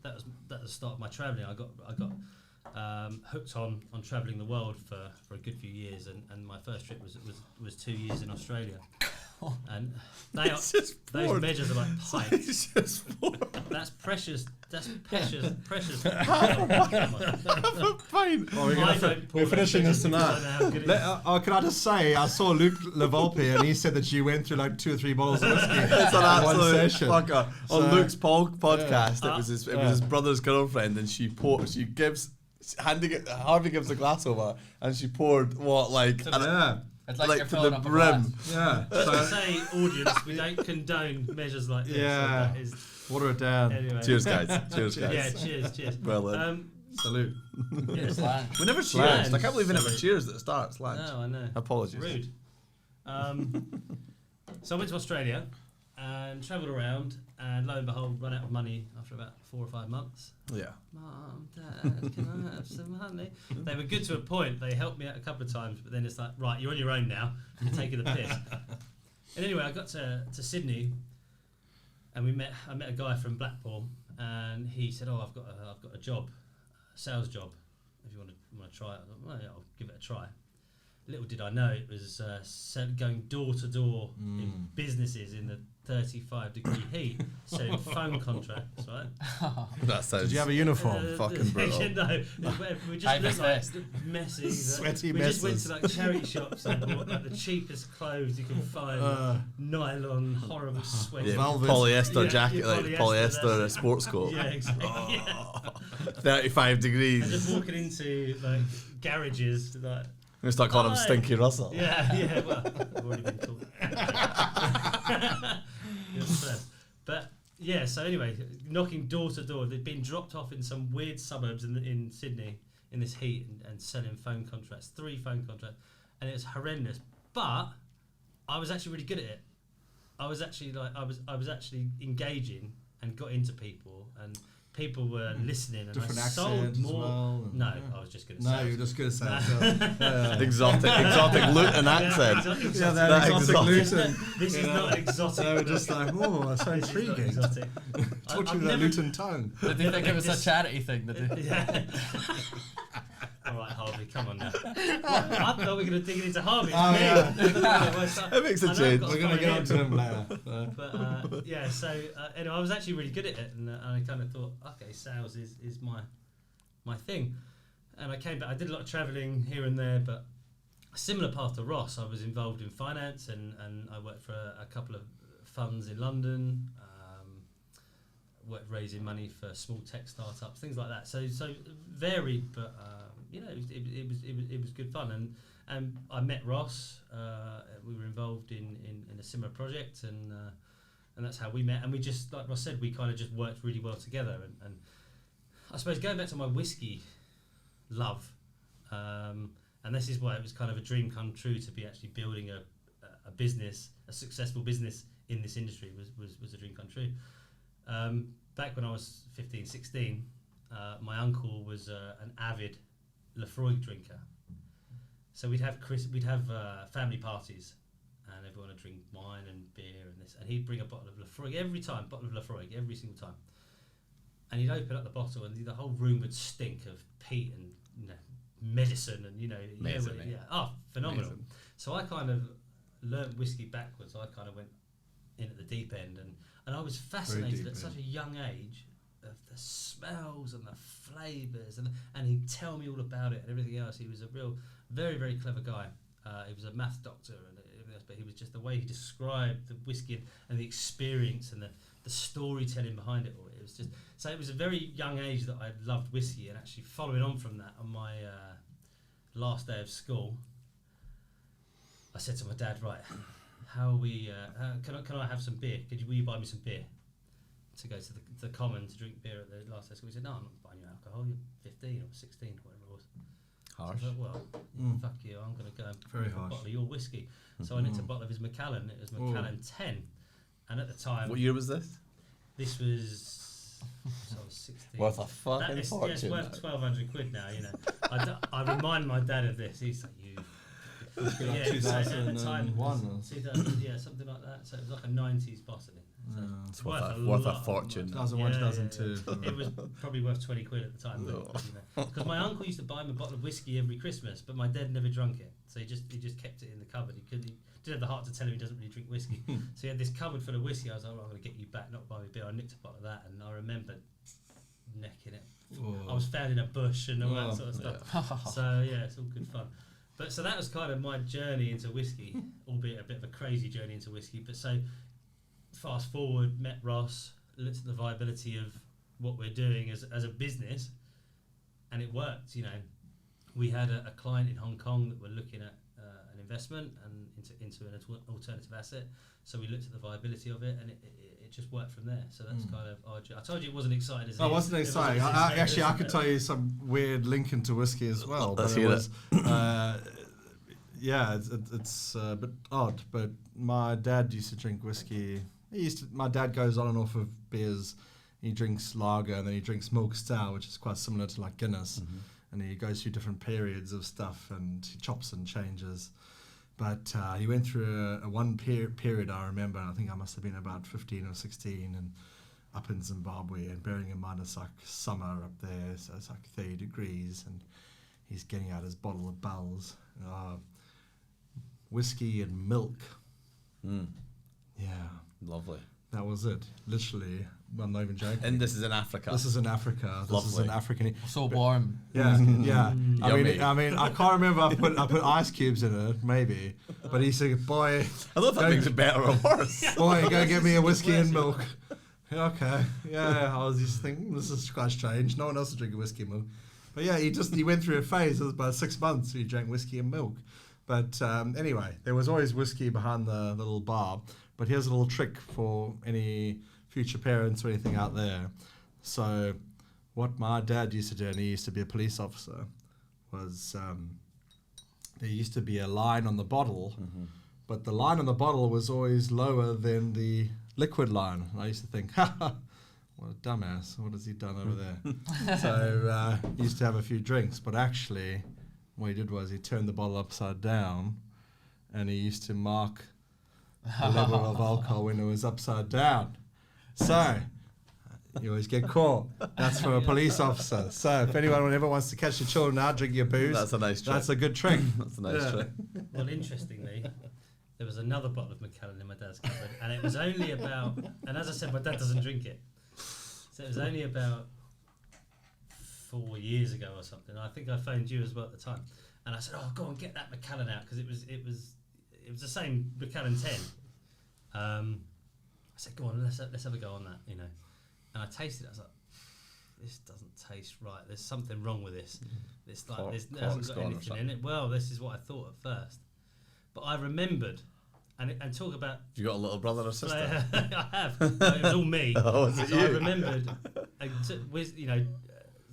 That was the start of my travelling. I got hooked on travelling the world for a good few years, and my first trip was 2 years in Australia. And those measures are like pints. That's precious. That's precious. Half a pint. We're finishing this tonight. Can I just say, I saw Luke Levolpe, and he said that you went through like 2 or 3 bottles of whiskey. It's an absolute fucker. On Luke's podcast, it was his brother's girlfriend, and Harvey gives a glass over, and she poured It's like to the brim. Yeah. So say, audience, we don't condone measures like this. Yeah. So water it down. Anyway. Cheers, guys. Yeah, cheers. Well, salute. Yeah, we never cheers. I can't believe we never cheers at the start. Slange. No, I know. Apologies. Rude. So I went to Australia, and travelled around, and lo and behold, run out of money after about 4 or 5 months. Yeah. Mum, Dad, can I have some money? They were good to a point. They helped me out a couple of times, but then it's like, right, you're on your own now. You're taking the piss. And anyway, I got to Sydney, and I met a guy from Blackpool, and he said, "Oh, I've got a job, a sales job. If you want to try it." I thought, well, yeah, I'll give it a try. Little did I know it was going door to door in businesses in the 35-degree heat, selling phone contracts, right? That sounds. Did you have a uniform? Fucking brutal. No, we just looked like messy, sweaty we messes. just went to like charity shops and bought like the cheapest clothes you can find, nylon, horrible sweat, Velvet. Polyester Yeah, jacket, yeah, like polyester that's it. sports coat. Yeah, exactly. Yeah. 35 degrees. And just walking into like garages, like. I'm gonna start calling him Hi. Stinky Russell. Yeah, well, I've already been told. But yeah, so anyway, knocking door to door, they'd been dropped off in some weird suburbs in Sydney in this heat and selling phone contracts, 3 phone contracts, and it was horrendous. But I was actually really good at it. I was actually engaging and got into people, and people were listening, and Different I sold accents as more. well, No, yeah. I was just good at No, sales. you're just good at sales. Exotic loot and accent. Exotic. Yeah, That that exotic exotic. Luton. This is not exotic. They were just like, oh, that's so This is not intriguing. exotic. Taught you that Luton tongue. Did they think it was a charity thing? Did they? Yeah. All right, Harvey, come on now. I thought we were going to dig into Harvey. Oh, yeah. It makes a change. We're going to get onto him later. But yeah, so anyway, I was actually really good at it, and I kind of thought, okay, sales is my thing. And I came back. I did a lot of travelling here and there, but a similar path to Ross. I was involved in finance, and I worked for a couple of funds in London. Worked raising money for small tech startups, things like that. So varied, but it was good fun. And I met Ross. We were involved in a similar project, and that's how we met. And we just, like Ross said, we kind of just worked really well together. And I suppose going back to my whiskey love, and this is why it was kind of a dream come true to be actually building a business, a successful business in this industry was a dream come true. Back when I was 15, 16, my uncle was an avid Lafroig drinker. So we'd have family parties, and everyone would drink wine and beer and this, and he'd bring a bottle of Lafroig every single time. And he'd open up the bottle, and the whole room would stink of peat and medicine, and Amazing, phenomenal. Amazing. So I kind of learnt whiskey backwards. I kind of went in at the deep end, and I was fascinated at such a young age of the smells and the flavours, and he'd tell me all about it and everything else. He was a real, very, very clever guy. He was a math doctor and everything else, but he was just the way he described the whiskey and the experience and the storytelling behind it all. It was just, so it was a very young age that I loved whiskey, and actually following on from that, on my last day of school, I said to my dad, right, how are we? Can I have some beer? Will you buy me some beer to go to the common to drink beer at the last day of school? He said, no, I'm not buying you alcohol. You're 15 or 16, whatever it was. Harsh. So I thought, well, fuck you. I'm going to go and Very have a harsh. bottle of your whiskey. So I nicked a bottle of his Macallan. It was Macallan 10, and at the time, What year was this? this was, so I was 16. Worth a fucking It's fortune. worth 1,200 quid now. I remind my dad of this. He's like, you. Yeah, it was, at the time, 2001. 2000, yeah, something like that. So it was like a 90s bottling. So It's worth a fortune. 2001, 2002. It was probably worth 20 quid at the time. Because my uncle used to buy him a bottle of whiskey every Christmas, but my dad never drunk it. So he just kept it in the cupboard. He didn't have the heart to tell him he doesn't really drink whiskey. So he had this cupboard full of whiskey. I was like, I'm going to get you back, not buy me beer. I nicked a bottle of that, and I remember necking it. I was found in a bush and all that sort of stuff. So yeah, it's all good fun. But so that was kind of my journey into whiskey, albeit a bit of a crazy journey into whiskey. But so fast forward, met Ross, looked at the viability of what we're doing as a business, and it worked. We had a client in Hong Kong that were looking at an investment and into an alternative asset. So we looked at the viability of it, and it just worked from there. So that's kind of our journey. I told you it wasn't exciting as I wasn't exciting. Actually, I could tell you some weird link into whiskey as well. Let's but hear it was, yeah, it's a bit odd. But my dad used to drink whiskey My dad goes on and off of beers. He drinks lager and then he drinks milk stout, which is quite similar to like Guinness. And he goes through different periods of stuff and he chops and changes. But he went through a one period I remember. I think I must have been about 15 or 16 and up in Zimbabwe, and bearing in mind it's like summer up there, so it's like 30 degrees, and he's getting out his bottle of Bell's, whiskey and milk. Yeah. Lovely. That was it. Literally, I'm not even joking. And this is in Africa. This is in Africa. This is an African. So warm. Yeah, yeah. Yummy. I mean, I can't remember. I put ice cubes in it, maybe. But he said, "Boy, I don't know if that makes it better or worse. Boy, go get me a whiskey and milk." Yeah, okay. Yeah, I was just thinking, this is quite strange. No one else is drinking whiskey and milk. But yeah, he went through a phase. It was about 6 months he drank whiskey and milk. But anyway, there was always whiskey behind the little bar. But here's a little trick for any future parents or anything out there. So what my dad used to do, and he used to be a police officer, was there used to be a line on the bottle, but the line on the bottle was always lower than the liquid line. And I used to think, ha ha, what a dumbass, what has he done over there? So he used to have a few drinks, but actually what he did was he turned the bottle upside down and he used to mark the level of alcohol when it was upside down. So you always get caught. That's for a police officer. So if anyone ever wants to catch your children out drinking your booze, that's a nice trick. That's a good trick. That's a nice trick. Well, interestingly, there was another bottle of Macallan in my dad's cupboard, and it was only about, and as I said, my dad doesn't drink it, so it was only about 4 years ago or something. I think I phoned you as well at the time, and I said, "Oh, go on, get that Macallan out," because it was the same Macallan 10. I said, "Go on, let's have a go on that," you know. And I tasted it. I was like, "This doesn't taste right. There's something wrong with this. It's like it hasn't got anything in it." Well, this is what I thought at first, but I remembered, and talk about. You got a little brother or sister? I have. No, it was all me. Oh, was it so you? I remembered,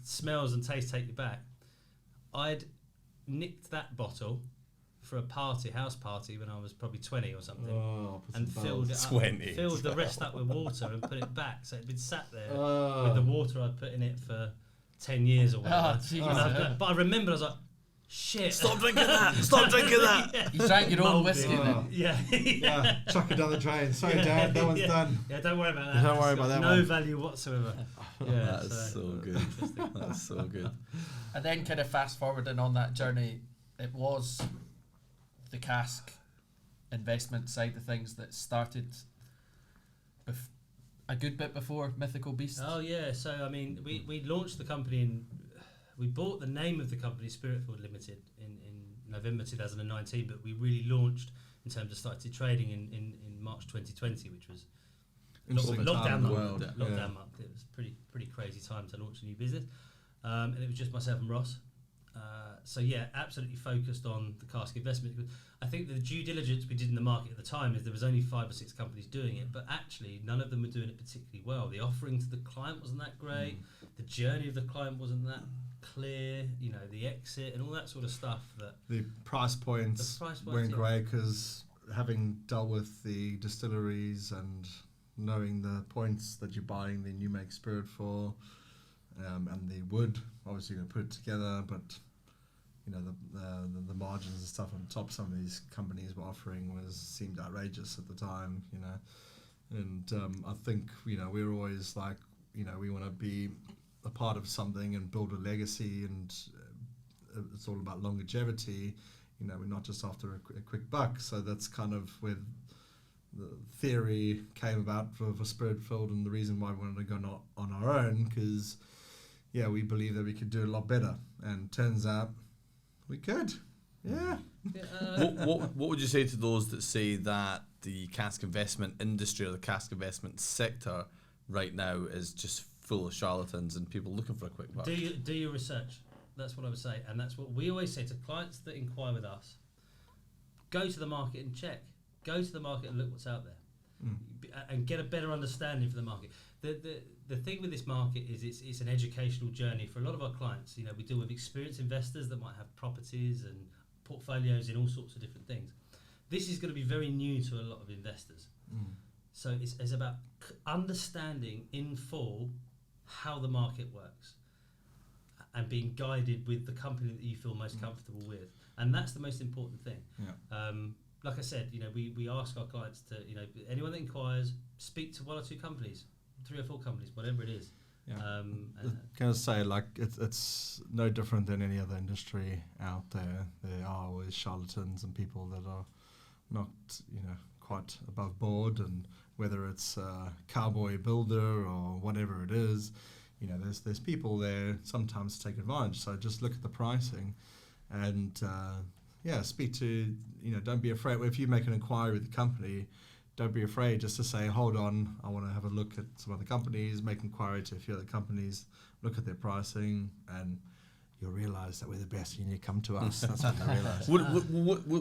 smells and taste take you back. I'd nicked that bottle for a house party when I was probably 20 or something, and filled it up, filled the rest up with water and put it back. So it'd been sat there with the water I'd put in it for 10 years or whatever. But I remember I was like, shit. Stop drinking that! Stop drinking that! Yeah. You drank your own whiskey then? Yeah. Chuck it down the drain. Sorry, Dad, that one's done. Yeah, don't worry about that. Don't worry about that no one. value whatsoever. That's so good. That's so good. And then kind of fast forwarding on that journey, it was the cask investment side of things that started a good bit before Mythical Beast. Oh yeah, so I mean, we launched the company and we bought the name of the company Spiritfilled Limited in November 2019, but we really launched in terms of started trading in March 2020, which was lockdown month. Lockdown month. It was pretty crazy time to launch a new business, and it was just myself and Ross. So yeah, absolutely focused on the cask investment. I think the due diligence we did in the market at the time is there was only 5 or 6 companies doing it, but actually none of them were doing it particularly well. The offering to the client wasn't that great. The journey of the client wasn't that clear. You know, the exit and all that sort of stuff. The price points weren't great because having dealt with the distilleries and knowing the points that you're buying the new make spirit for, and the wood, obviously you're going to put it together, but you know the margins and stuff on top some of these companies were offering seemed outrageous at the time, you know. And I think, you know, we're always like, you know, we want to be a part of something and build a legacy, and it's all about longevity. You know, we're not just after a quick buck. So that's kind of where the theory came about for Spiritfilled, and the reason why we wanted to go on our own, because yeah, we believe that we could do a lot better, and turns out we could. Yeah. What would you say to those that say that the cask investment industry or the cask investment sector right now is just full of charlatans and people looking for a quick buck? Do your research. That's what I would say, and that's what we always say to clients that inquire with us. Go to the market and check. Go to the market and look what's out there, and get a better understanding for the market. The thing with this market is it's an educational journey for a lot of our clients. You know, we deal with experienced investors that might have properties and portfolios in all sorts of different things. This is going to be very new to a lot of investors. So it's about understanding in full how the market works and being guided with the company that you feel most comfortable with. And that's the most important thing. Yeah. Like I said, we ask our clients to, anyone that inquires, speak to 1 or 2 companies, 3 or 4 companies, whatever it is. Yeah. Can I say, like, it's no different than any other industry out there. There are always charlatans and people that are not, quite above board, and whether it's a cowboy builder or whatever it is, there's people there sometimes to take advantage. So just look at the pricing, and speak to, don't be afraid. If you make an inquiry with the company, don't be afraid just to say, hold on, I want to have a look at some other companies, make inquiry to a few other companies, look at their pricing, and you'll realise that we're the best. You need to come to us. That's when you realise.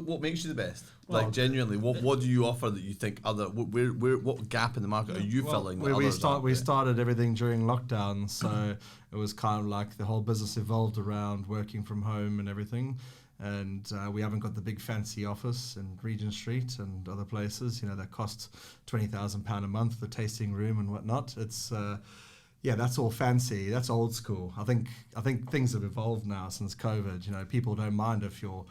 What makes you the best? Well, like, genuinely, what do you offer that you think what gap in the market are you filling? We started everything during lockdown, so it was kind of like the whole business evolved around working from home and everything. And we haven't got the big fancy office in Regent Street and other places, that costs £20,000 a month, the tasting room and whatnot. It's that's all fancy. That's old school. I think things have evolved now since COVID. People don't mind if your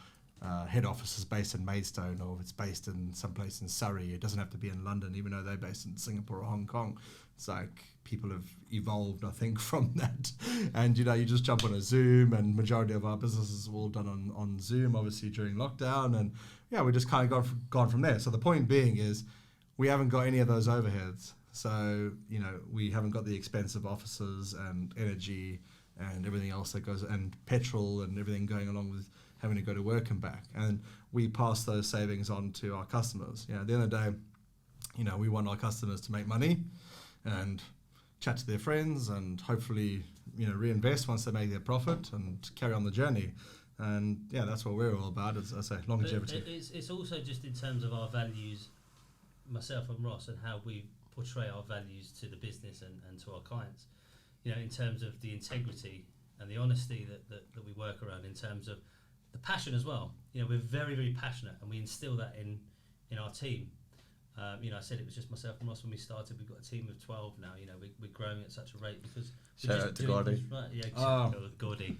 head office is based in Maidstone or if it's based in someplace in Surrey. It doesn't have to be in London, even though they're based in Singapore or Hong Kong. It's like people have evolved, I think, from that. And, you just jump on a Zoom, and majority of our businesses are all done on Zoom, obviously, during lockdown. And, we just kind of gone from there. So the point being is we haven't got any of those overheads. So, we haven't got the expensive offices and energy and everything else that goes, and petrol and everything going along with having to go to work and back. And we pass those savings on to our customers. At the end of the day, we want our customers to make money and chat to their friends and hopefully, reinvest once they make their profit and carry on the journey. And that's what we're all about, as I say, longevity. It's also just in terms of our values, myself and Ross, and how we portray our values to the business and to our clients. In terms of the integrity and the honesty that we work around, in terms of the passion as well. We're very, very passionate, and we instill that in our team. I said it was just myself and Ross when we started. We've got a team of 12 now. We're growing at such a rate because shout out to Gordy. Right, yeah, Gordy.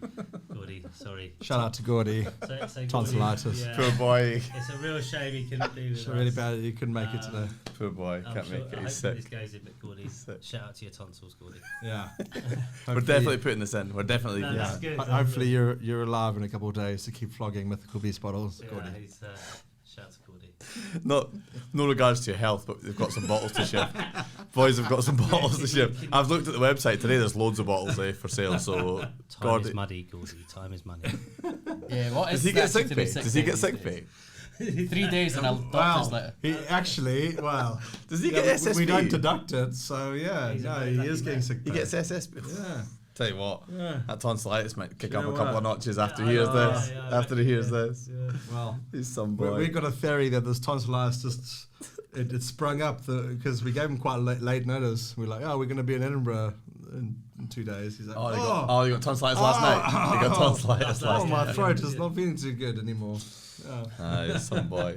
Sorry. Shout out to Gordy. So Tonsillitis. Yeah. Poor boy. It's a real shame he couldn't be with us. It's really bad he couldn't make it today. Poor boy, can't make it. He's sick. This goes in, but Gordy. Shout out to your tonsils, Gordy. Yeah. We're definitely putting this in. We're definitely. No, that's good. Hopefully you're alive in a couple of days to keep flogging Mythical Beast bottles, Yeah, Gordy. he's shout out to Gordy. No regards to your health, but they've got some bottles to ship. Boys have got some bottles to ship. I've looked at the website today. There's loads of bottles there for sale. So Time is money, Gordy. Time is money. Yeah, what does is he get sick to pay? be Does he get sick pay? 3 days and a doctor's letter. He actually, Does he get SSP? We don't deduct it, so he is getting sick. He gets SSP. Yeah. Tell you what, Yeah. that tonsillitis might kick up a what? couple of notches after he hears this. After he hears this, Well, he's some boy. we've got a theory that this tonsillitis just it sprung up because we gave him quite late notice. We're like, we're going to be in Edinburgh in 2 days. He's like, you got tonsillitis last night. You got tonsillitis last night. My throat is not feeling too good anymore. Some boy.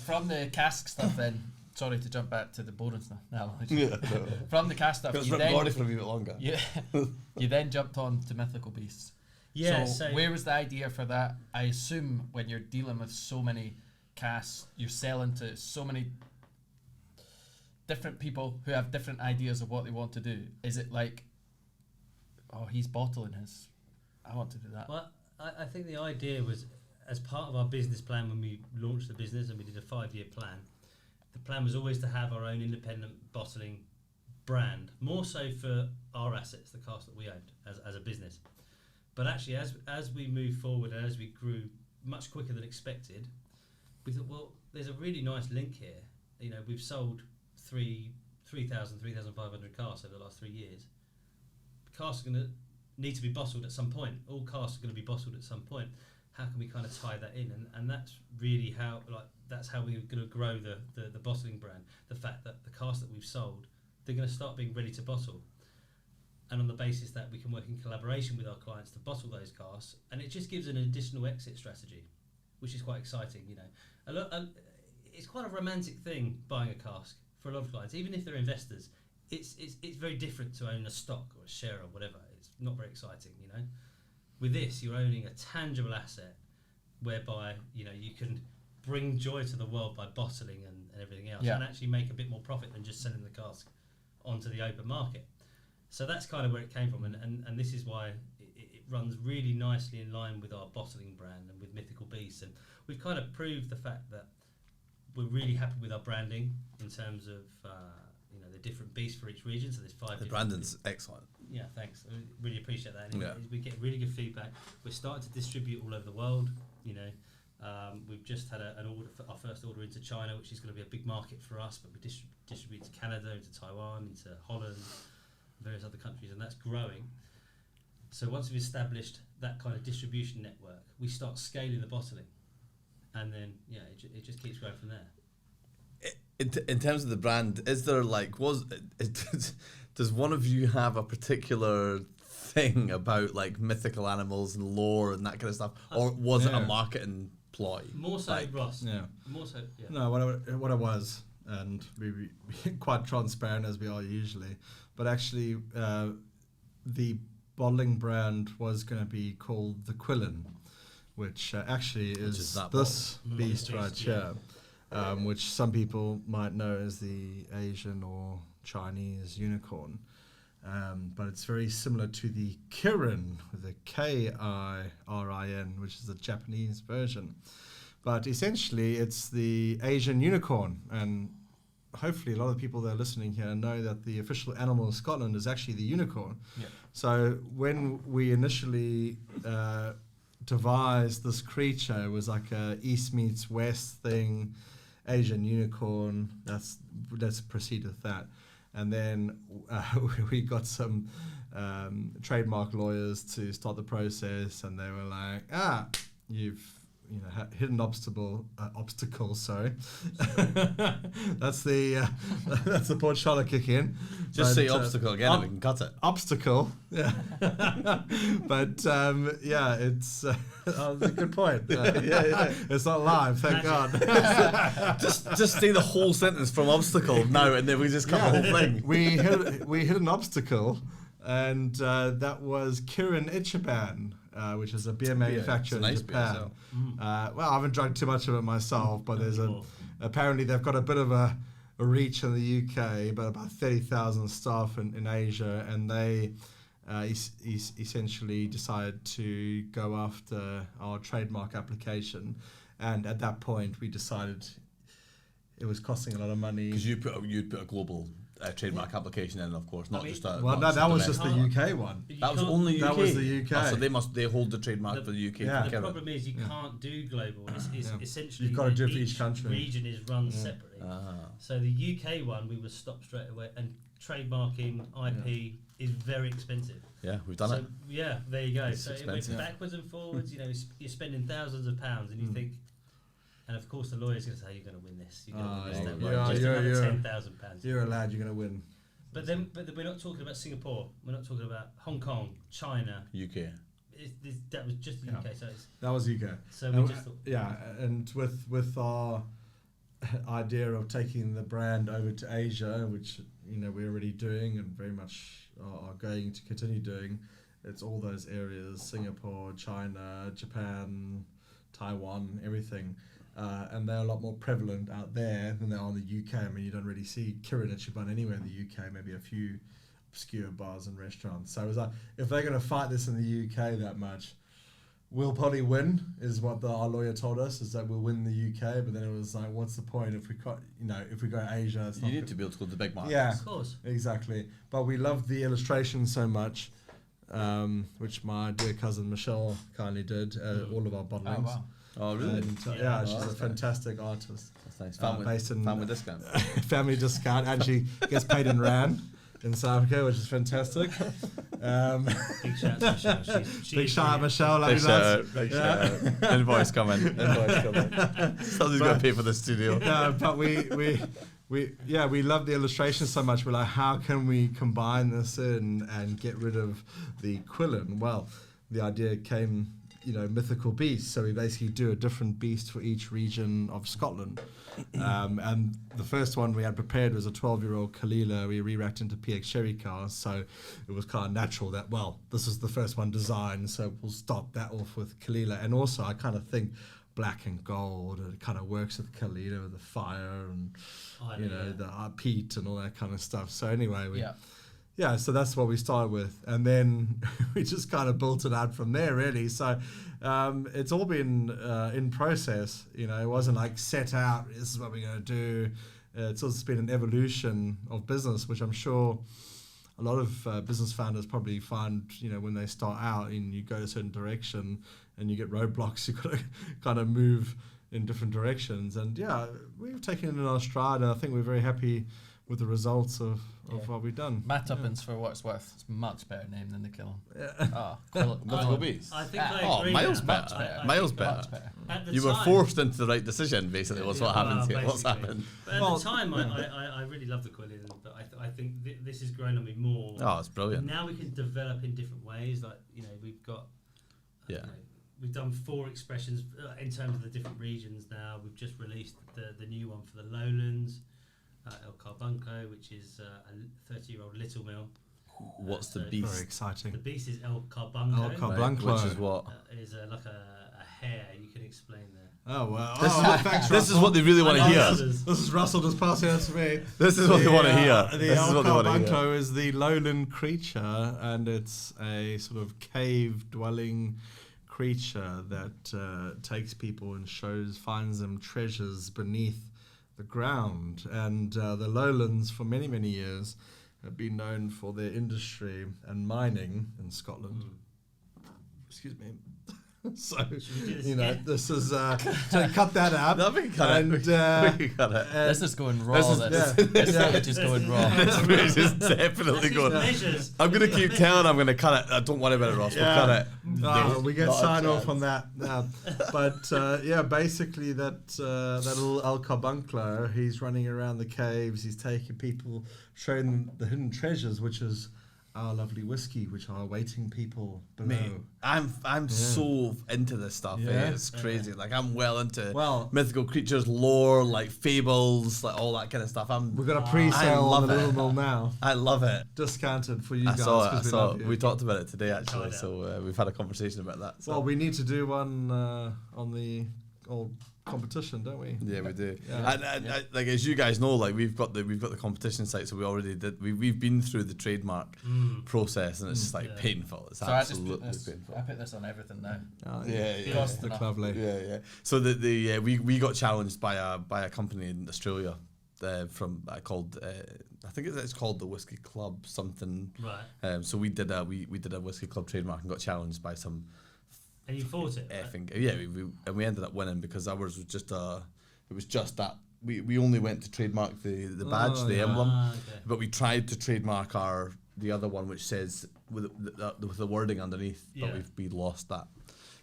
From the cask stuff then, sorry to jump back to the boring stuff. No. From the cask stuff, Let's rip Gordy for a wee bit longer. You then jumped on to Mythical Beasts. Yeah. So where was the idea for that? I assume when you're dealing with so many casks, you're selling to so many different people who have different ideas of what they want to do. Is it like, he's bottling his, I want to do that? Well, I think the idea was, as part of our business plan when we launched the business and we did a 5-year plan, the plan was always to have our own independent bottling brand, more so for our assets, the cask that we owned as a business. But actually, as we moved forward and as we grew much quicker than expected, we thought, well, there's a really nice link here. We've sold 3,500 casks over the last 3 years. Casks are going to need to be bottled at some point. All casks are going to be bottled at some point. How can we kind of tie that in? And that's really how we're going to grow the bottling brand. The fact that the casks that we've sold, they're going to start being ready to bottle. And on the basis that we can work in collaboration with our clients to bottle those casks, and it just gives an additional exit strategy, which is quite exciting. It's quite a romantic thing buying a cask for a lot of clients, even if they're investors, it's very different to own a stock or a share or whatever. It's not very exciting, you know. With this, you're owning a tangible asset, whereby you can bring joy to the world by bottling and everything else, and actually make a bit more profit than just selling the cask onto the open market. So that's kind of where it came from, and this is why it runs really nicely in line with our bottling brand and with Mythical Beasts. And we've kind of proved the fact that we're really happy with our branding in terms of the different beasts for each region. So there's 5. The branding's excellent. Yeah, thanks. I really appreciate that. And we get really good feedback. We're starting to distribute all over the world. We've just had an order for our first order into China, which is going to be a big market for us. But we distribute to Canada, into Taiwan, into Holland, various other countries, and that's growing. So once we've established that kind of distribution network, we start scaling the bottling, and then it just keeps growing from there. In terms of the brand, is there does one of you have a particular thing about like mythical animals and lore and that kind of stuff, or was it a marketing ploy? More so, Ross. Yeah. More so. Yeah. No, what it was, and we quite transparent as we are usually, but actually the bottling brand was going to be called the Quillen, which actually is this beast right here. Which some people might know as the Asian or Chinese unicorn. But it's very similar to the Kirin, with a Kirin, which is the Japanese version. But essentially, it's the Asian unicorn. And hopefully a lot of people that are listening here know that the official animal of Scotland is actually the unicorn. Yeah. So when we initially devised this creature, it was like a East meets West thing, Asian unicorn. Let's proceed with that. And then we got some trademark lawyers to start the process, and they were like, you've hit an obstacle. Sorry, that's the Port Charlotte kick in. Just say obstacle again, and we can cut it. Obstacle, yeah. But it's a good point. It's not live, thank God. just say the whole sentence from obstacle now, and then we just cut the whole thing. We hit an obstacle, and that was Kirin Ichiban. Which is a beer manufacturer in Japan. Well, I haven't drunk too much of it myself, but apparently they've got a bit of a reach in the UK, but about 30,000 staff in Asia, and they essentially decided to go after our trademark application. And at that point, we decided it was costing a lot of money. Because you'd put a global trademark application in, of course, not just a. Well, no, that was just the UK one. That was only UK. That was the UK. So they hold the trademark for the UK. Yeah. The problem is you can't do global. It's essentially you've got to do it for each country. Region is run separately. So the UK one we would stop straight away, and trademarking IP is very expensive. Yeah, we've done it. Yeah, there you go. It's so expensive. It went backwards and forwards. You're spending thousands of pounds, and you think. And of course, the lawyer's going to say you're going to win this. You're going to win this. Just another £10,000. You're a lad. You're going to win. But we're not talking about Singapore. We're not talking about Hong Kong, China, UK. That was just the UK. So that was UK. So we just thought, and with our idea of taking the brand over to Asia, which we're already doing and very much are going to continue doing, it's all those areas: Singapore, China, Japan, Taiwan, everything. And they're a lot more prevalent out there than they are in the UK. I mean, you don't really see Kirin Ichiban anywhere in the UK, maybe a few obscure bars and restaurants. So it was like, if they're going to fight this in the UK that much, we'll probably win, is what our lawyer told us, is that we'll win the UK. But then it was like, what's the point if we go to Asia? It's you need to be able to go to the big markets. Yeah, of course. Exactly. But we loved the illustration so much, which my dear cousin Michelle kindly did, all of our bottlings. Oh, wow. Oh, really? And, she's a fantastic artist. That's nice. Based in family discount. Family discount, and she gets paid in Rand in South Africa, which is fantastic. Big shout out to Michelle. Big shout out Michelle. Big shout out. Invoice coming. Somebody's got to pay for the studio. But we love the illustration so much. We're like, how can we combine this in and get rid of the Quillen? Well, the idea came mythical beasts. So we basically do a different beast for each region of Scotland. And the first one we had prepared was a 12-year-old Kalila. We re-racked into PX sherry cars, so it was kind of natural that, this is the first one designed, so we'll start that off with Kalila. And also, I kind of think black and gold, and it kind of works with Kalila, with the fire and the peat and all that kind of stuff. So anyway, so that's what we started with, and then we just kind of built it out from there, really. So it's all been in process. It wasn't like set out, this is what we're going to do. It's also been an evolution of business, which I'm sure a lot of business founders probably find, when they start out and you go a certain direction and you get roadblocks, you've got to kind of move in different directions. And we've taken it in our stride, and I think we're very happy with the results of what we've done. Matt Tuppence, for what it's worth, it's a much better name than the Kiln. Mythical Beast. I think I agree. Miles with better. that. Miles better. At the You were time- forced into the right decision, basically. What's what happened here? What's basically. happened? But at the time, I really loved the Quillian, but I think this has grown on me more. Oh, it's brilliant. Now we can develop in different ways. Like we've got. We've done 4 expressions in terms of the different regions now. We've just released the new one for the Lowlands. El Carbunco, which is a 30-year-old little mill. What's the beast? Very exciting. The beast is El Carbunco. El Carbunco. Which is what? Is like a hair. You can explain there. Oh, well. This Thanks, is Russell. what they really want to hear. This is Russell just passing it to me. This is what they want to hear. The This is El what they want to hear. Carbunco is the lowland creature, and it's a sort of cave-dwelling creature that takes people and finds them treasures beneath the ground. And the lowlands, for many, many years, have been known for their industry and mining in Scotland. Excuse me. So, this is so cut that out. No, we can cut it. We can cut it. This is going raw. This footage is going raw. This footage is definitely going. I'm going to keep telling. I'm going to cut it. Don't worry about it, Ross. We'll cut it. We get sign off on that. But basically that little El Carbuncle, he's running around the caves. He's taking people, showing them the hidden treasures, which is our lovely whiskey, which are awaiting people below. Mate, I'm so into this stuff. It's crazy. Like I'm well into mythical creatures, lore, like fables, like all that kind of stuff. We've got a pre-sale on the Little Mill now. I love it. Discounted for you guys. I saw it. We talked about it today actually, so we've had a conversation about that. So. Well, we need to do one on the old competition, don't we? Yeah, we do. And like as you guys know, like we've got the competition site, so we already did. We've been through the trademark process, and it's just like painful. It's absolutely painful. I put this on everything now. Lovely. Yeah. So we got challenged by a company in Australia from called I think it's called the Whisky Club something. Right. So we did a Whisky Club trademark and got challenged by some. And you fought it, right? We ended up winning because ours was just it was just that we only went to trademark the badge, the emblem, but we tried to trademark the other one which says with the wording underneath, but we lost that.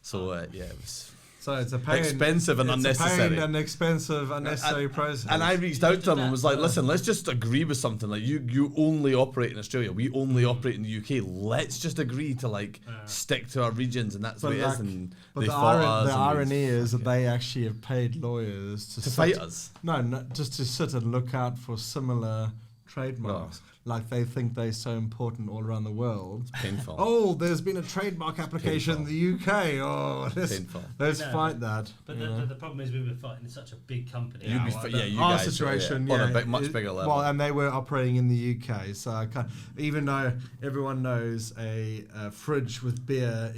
So it was. So it's a pain, expensive and unnecessary. It's a pain and expensive, unnecessary process. And I reached out to them and was like, "Listen, let's just agree with something. Like you only operate in Australia. We only operate in the UK. Let's just agree to stick to our regions, and that's what it is." And but the irony is that they actually have paid lawyers to fight us. No, just to sit and look out for similar trademarks. Like they think they're so important all around the world. It's painful. Oh, there's been a trademark application in the UK. Oh, let's fight that. But the problem is we were fighting in such a big company. Our situation, on a much bigger level. Well, and they were operating in the UK, so I can't, even though everyone knows a fridge with beer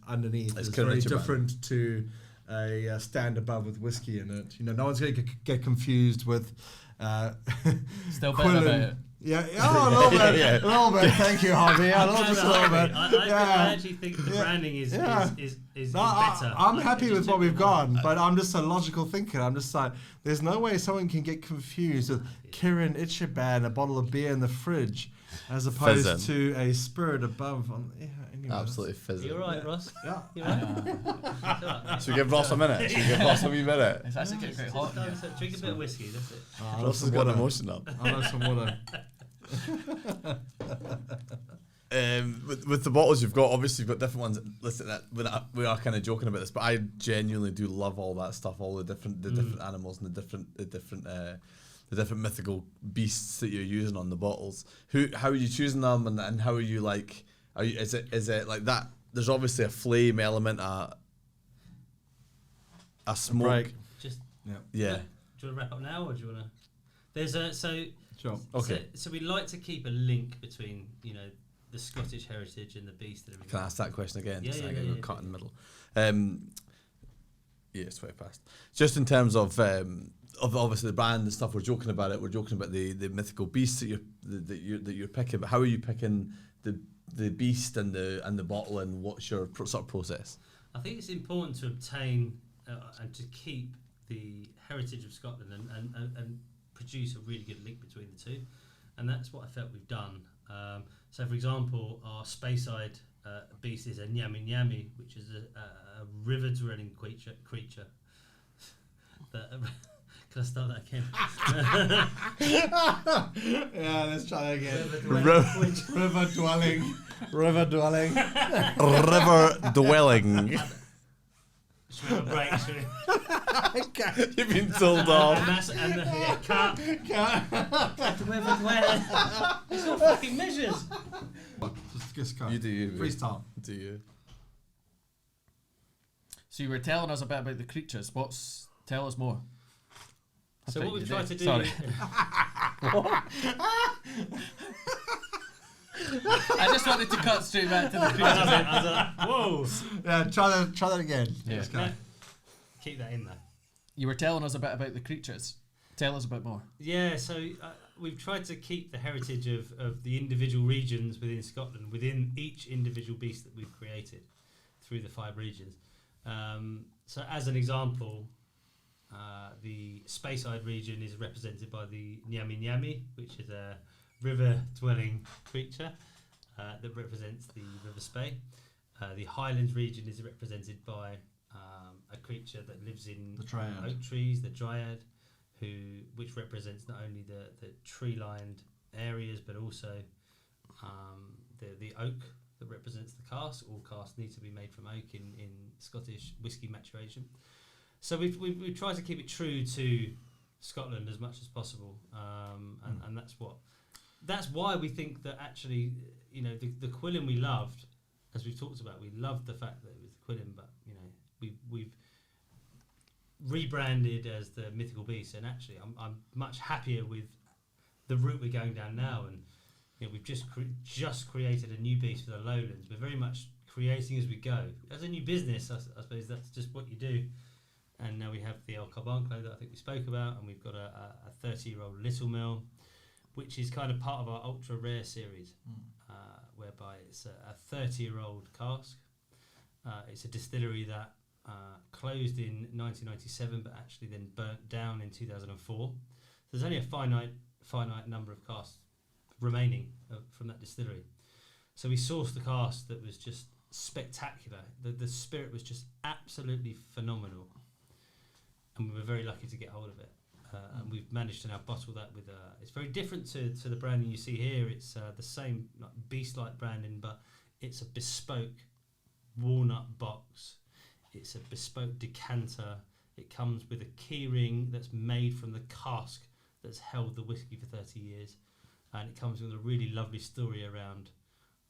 underneath is very different to a stand above with whiskey in it. No one's going to get confused with. Still better about it. Yeah, a little bit. A little bit. Thank you, Harvey. A little bit. I actually think the branding is better. I'm happy with what we've got, but I'm just a logical thinker. I'm just like, there's no way someone can get confused with Kirin Ichiban, a bottle of beer in the fridge, as opposed to a spirit above. Anyway, absolutely fizzing. You're right, Ross. Yeah. You're right. Should we give Ross a minute? Should we give Ross a wee minute? It's actually getting quite hot. Drink a bit of whiskey. That's it. Ross has got emotion up. I'll have some water. With the bottles you've got, obviously you've got different ones. Listen, we are kind of joking about this, but I genuinely do love all that stuff, all the different animals and the different mythical beasts that you're using on the bottles. How are you choosing them, and how are you like? Is it like that? There's obviously a flame element, a smoke. Just yeah. Do you want to wrap up now, or do you want to? There's a Sure. Okay. So we like to keep a link between the Scottish heritage and the beast and everything. Can I ask that question again? Yeah, I yeah, get cut in the middle. Yeah, it's way past. Just in terms of obviously the brand and stuff, we're joking about it. We're joking about the mythical beasts that you're picking. But how are you picking the beast and the bottle, and what's your sort of process? I think it's important to obtain and to keep the heritage of Scotland and produce a really good link between the two, and that's what I felt we've done. So, for example, our Speyside beast is a nyami nyami, which is a river-dwelling creature. Can I start that again? Yeah, let's try that again. River River-dwelling. River-dwelling. dwelling. Should we have a break? You've been told off. Cut. River-dwelling. It's all fucking measures. Just go. You do you. Freestyle. Do you? So you were telling us a bit about the creatures. Tell us more. So what we've tried to do... Sorry. I just wanted to cut straight back to the creatures. I was like, whoa. Yeah, try that again. Yeah. Let's go. Keep that in there. You were telling us a bit about the creatures. Tell us a bit more. Yeah, so we've tried to keep the heritage of the individual regions within Scotland, within each individual beast that we've created through the 5 regions. So as an example, the Speyside region is represented by the nyami nyami, which is a river-dwelling creature that represents the River Spey. The Highlands region is represented by a creature that lives in oak trees, the Dryad, which represents not only the tree-lined areas, but also the oak that represents the cask. All casks need to be made from oak in Scottish whisky maturation. So we've tried to keep it true to Scotland as much as possible, and that's why we think that actually, the Quillin we loved, as we've talked about, we loved the fact that it was the Quillin, but we've rebranded as the Mythical Beast, and actually I'm much happier with the route we're going down now, and we've just created a new beast for the Lowlands. We're very much creating as we go. As a new business, I suppose that's just what you do. And now we have the El Carbuncle that I think we spoke about, and we've got a 30-year-old Little Mill, which is kind of part of our ultra rare series, whereby it's a 30-year-old cask. It's a distillery that closed in 1997, but actually then burnt down in 2004. So there's only a finite number of casks remaining from that distillery. So we sourced the cask that was just spectacular. The spirit was just absolutely phenomenal, and we were very lucky to get hold of it. And we've managed to now bottle that with it's very different to the branding you see here. It's the same beast-like branding, but it's a bespoke walnut box. It's a bespoke decanter. It comes with a key ring that's made from the cask that's held the whiskey for 30 years. And it comes with a really lovely story around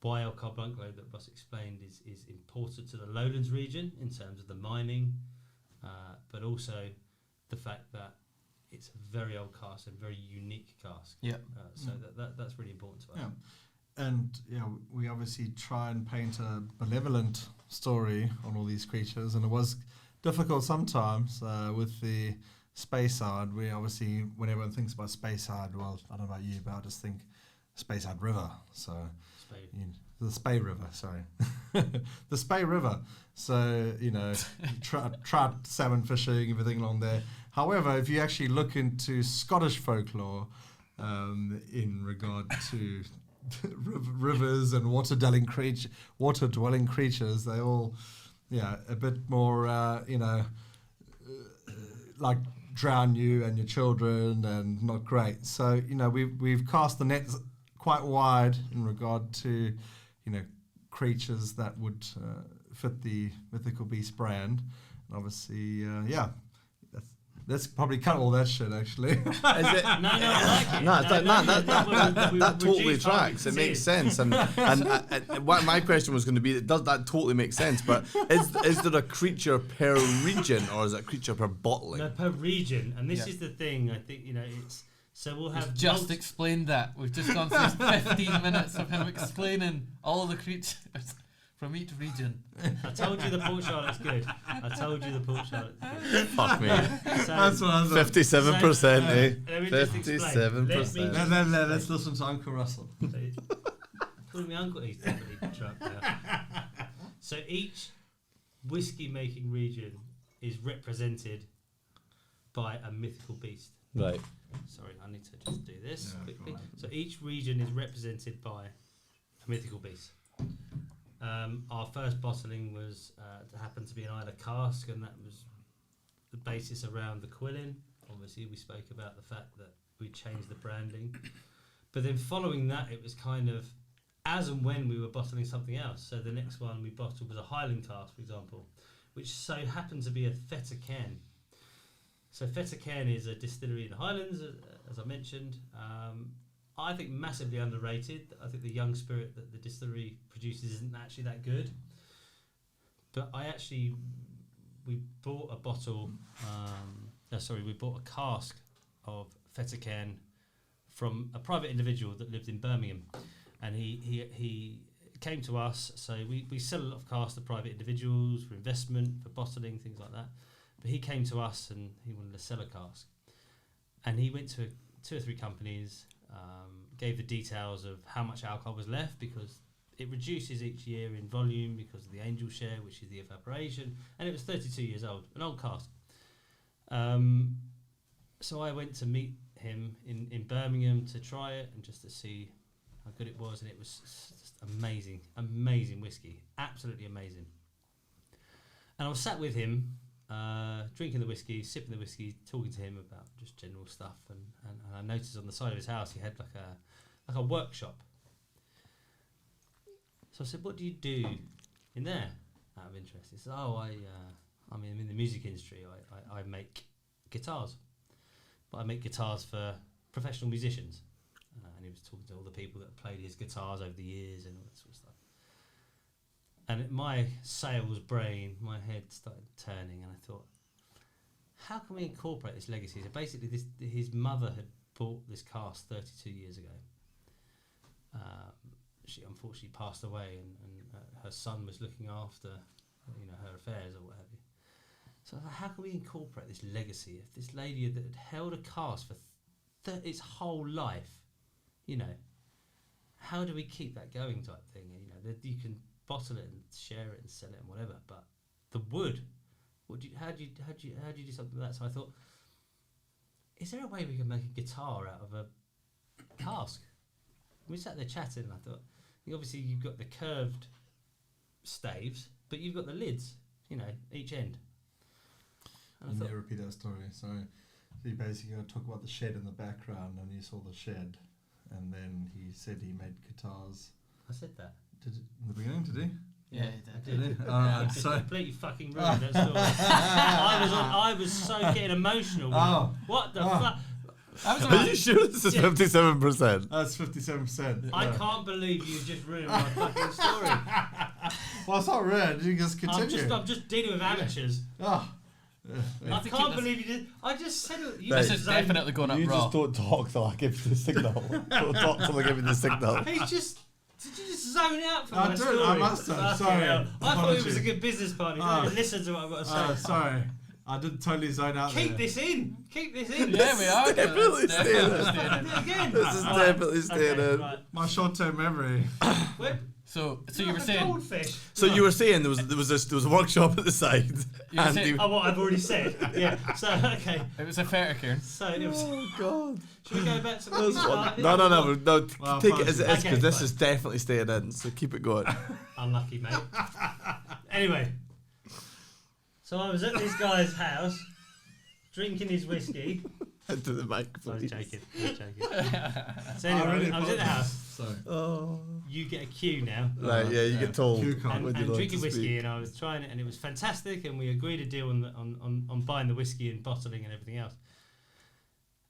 why El Carbuncle that Ross explained is important to the Lowlands region in terms of the mining, but also the fact that it's a very old cask and very unique cask. Yeah. So that's really important to us. Yeah. And we obviously try and paint a malevolent story on all these creatures, and it was difficult sometimes with the Speyside. We obviously, when everyone thinks about Speyside, well, I don't know about you, but I just think Speyside River. So the Spey River, sorry, the Spey River. So trout, salmon fishing, everything along there. However, if you actually look into Scottish folklore in regard to rivers and water-dwelling creatures, they all, a bit more, like drown you and your children, and not great. So we've cast the net quite wide in regard to creatures that would fit the Mythical Beast brand. And obviously, let's probably cut all that shit, actually. Is it? I like it. That totally tracks. It makes sense. And what my question was going to be, does that totally make sense? But is there a creature per region, or is it a creature per bottling? No, per region. And this is the thing. I think it's. So we'll have. We've just explained that. We've just gone through 15 minutes of him explaining all the creatures from each region. I told you the Port Charlotte's good. Fuck me. That's what I was 57%, eh? Let me just explain. 57%. Let's listen to Uncle Russell. Calling me uncle, he's definitely drunk now. So each whiskey making region is represented by a mythical beast. Right. Sorry, I need to just do this quickly. So each region is represented by a mythical beast. Our first bottling was happened to be an Isla cask, and that was the basis around the quilling. Obviously, we spoke about the fact that we changed the branding, but then following that, it was kind of as and when we were bottling something else. So the next one we bottled was a Highland cask, for example, which so happened to be a Feta Cairn. So Feta Cairn is a distillery in the Highlands, as I mentioned. I think massively underrated. I think the young spirit that the distillery produces isn't actually that good. But we bought a bottle, we bought a cask of Feta Cairn from a private individual that lived in Birmingham. And he came to us, so we sell a lot of casks to private individuals for investment, for bottling, things like that. But he came to us and he wanted to sell a cask. And he went to 2 or 3 companies, gave the details of how much alcohol was left, because it reduces each year in volume because of the angel share, which is the evaporation. And it was 32 years old, an old cask. So I went to meet him in Birmingham to try it and just to see how good it was. And it was just amazing whiskey, absolutely amazing. And I was sat with him, drinking the whiskey, sipping the whiskey, talking to him about just general stuff, and I noticed on the side of his house he had like a workshop. So I said, "What do you do in there?" Out of interest, he said, I'm in the music industry. I make guitars, but I make guitars for professional musicians." And he was talking to all the people that played his guitars over the years and all that sort of stuff. And my sales brain, my head started turning, and I thought, how can we incorporate this legacy? So basically, his mother had bought this cask 32 years ago. She unfortunately passed away, and her son was looking after, her affairs or what have you. So I thought, how can we incorporate this legacy of this lady that had held a cask for its whole life? How do we keep that going, type thing? You can bottle it and share it and sell it and whatever, but the wood, how do you do something like that? So I thought, is there a way we can make a guitar out of a cask? We sat there chatting, and I thought, obviously you've got the curved staves, but you've got the lids, each end. And I repeat that story. Sorry. So you basically talk about the shed in the background, and you saw the shed, and then he said he made guitars. I said that. Did it in the beginning? Did he? Yeah, he did. Did he? Alright, It's so completely fucking ruined that story. I was so getting emotional. What the fuck? Are you sure this is 57%? That's 57%. I can't believe you just ruined my fucking story. Well, it's not ruined. You just continue. I'm just dealing with amateurs. Oh. I can't believe you did. I just said it. This is definitely going up You raw. just don't talk till I give you the signal. Don't talk till I give you the signal. He's just. Did you just zone out for I my did, story? I must have. Sorry. I thought it was Apologies. a good business partner. You didn't listen to what I've got to say. Sorry. I did totally zone out there. Keep this in. Keep this in. Yeah, we are. Definitely staying in. Do it again. This is definitely staying in. Right. My short-term memory. So you were saying. Goldfish. So you were saying there was a workshop at the side. You were and saying- he- Oh, what I've already said. Yeah. So okay. It was a Feta Cairn. So it was. Oh God. Should we go back to the No, start? no. Take it as it is, Okay, because this fine. is definitely staying in. So keep it going. Unlucky, mate. Anyway, so I was at this guy's house, drinking his whiskey, into the mic, I was please. joking. So anyway, I was in the house. Sorry. Oh. You get a cue now. Right, yeah, you get told. Cue card. And when you're allowed drinking to whiskey, speak. and I was trying it, and it was fantastic. And we agreed a deal on buying the whiskey and bottling and everything else.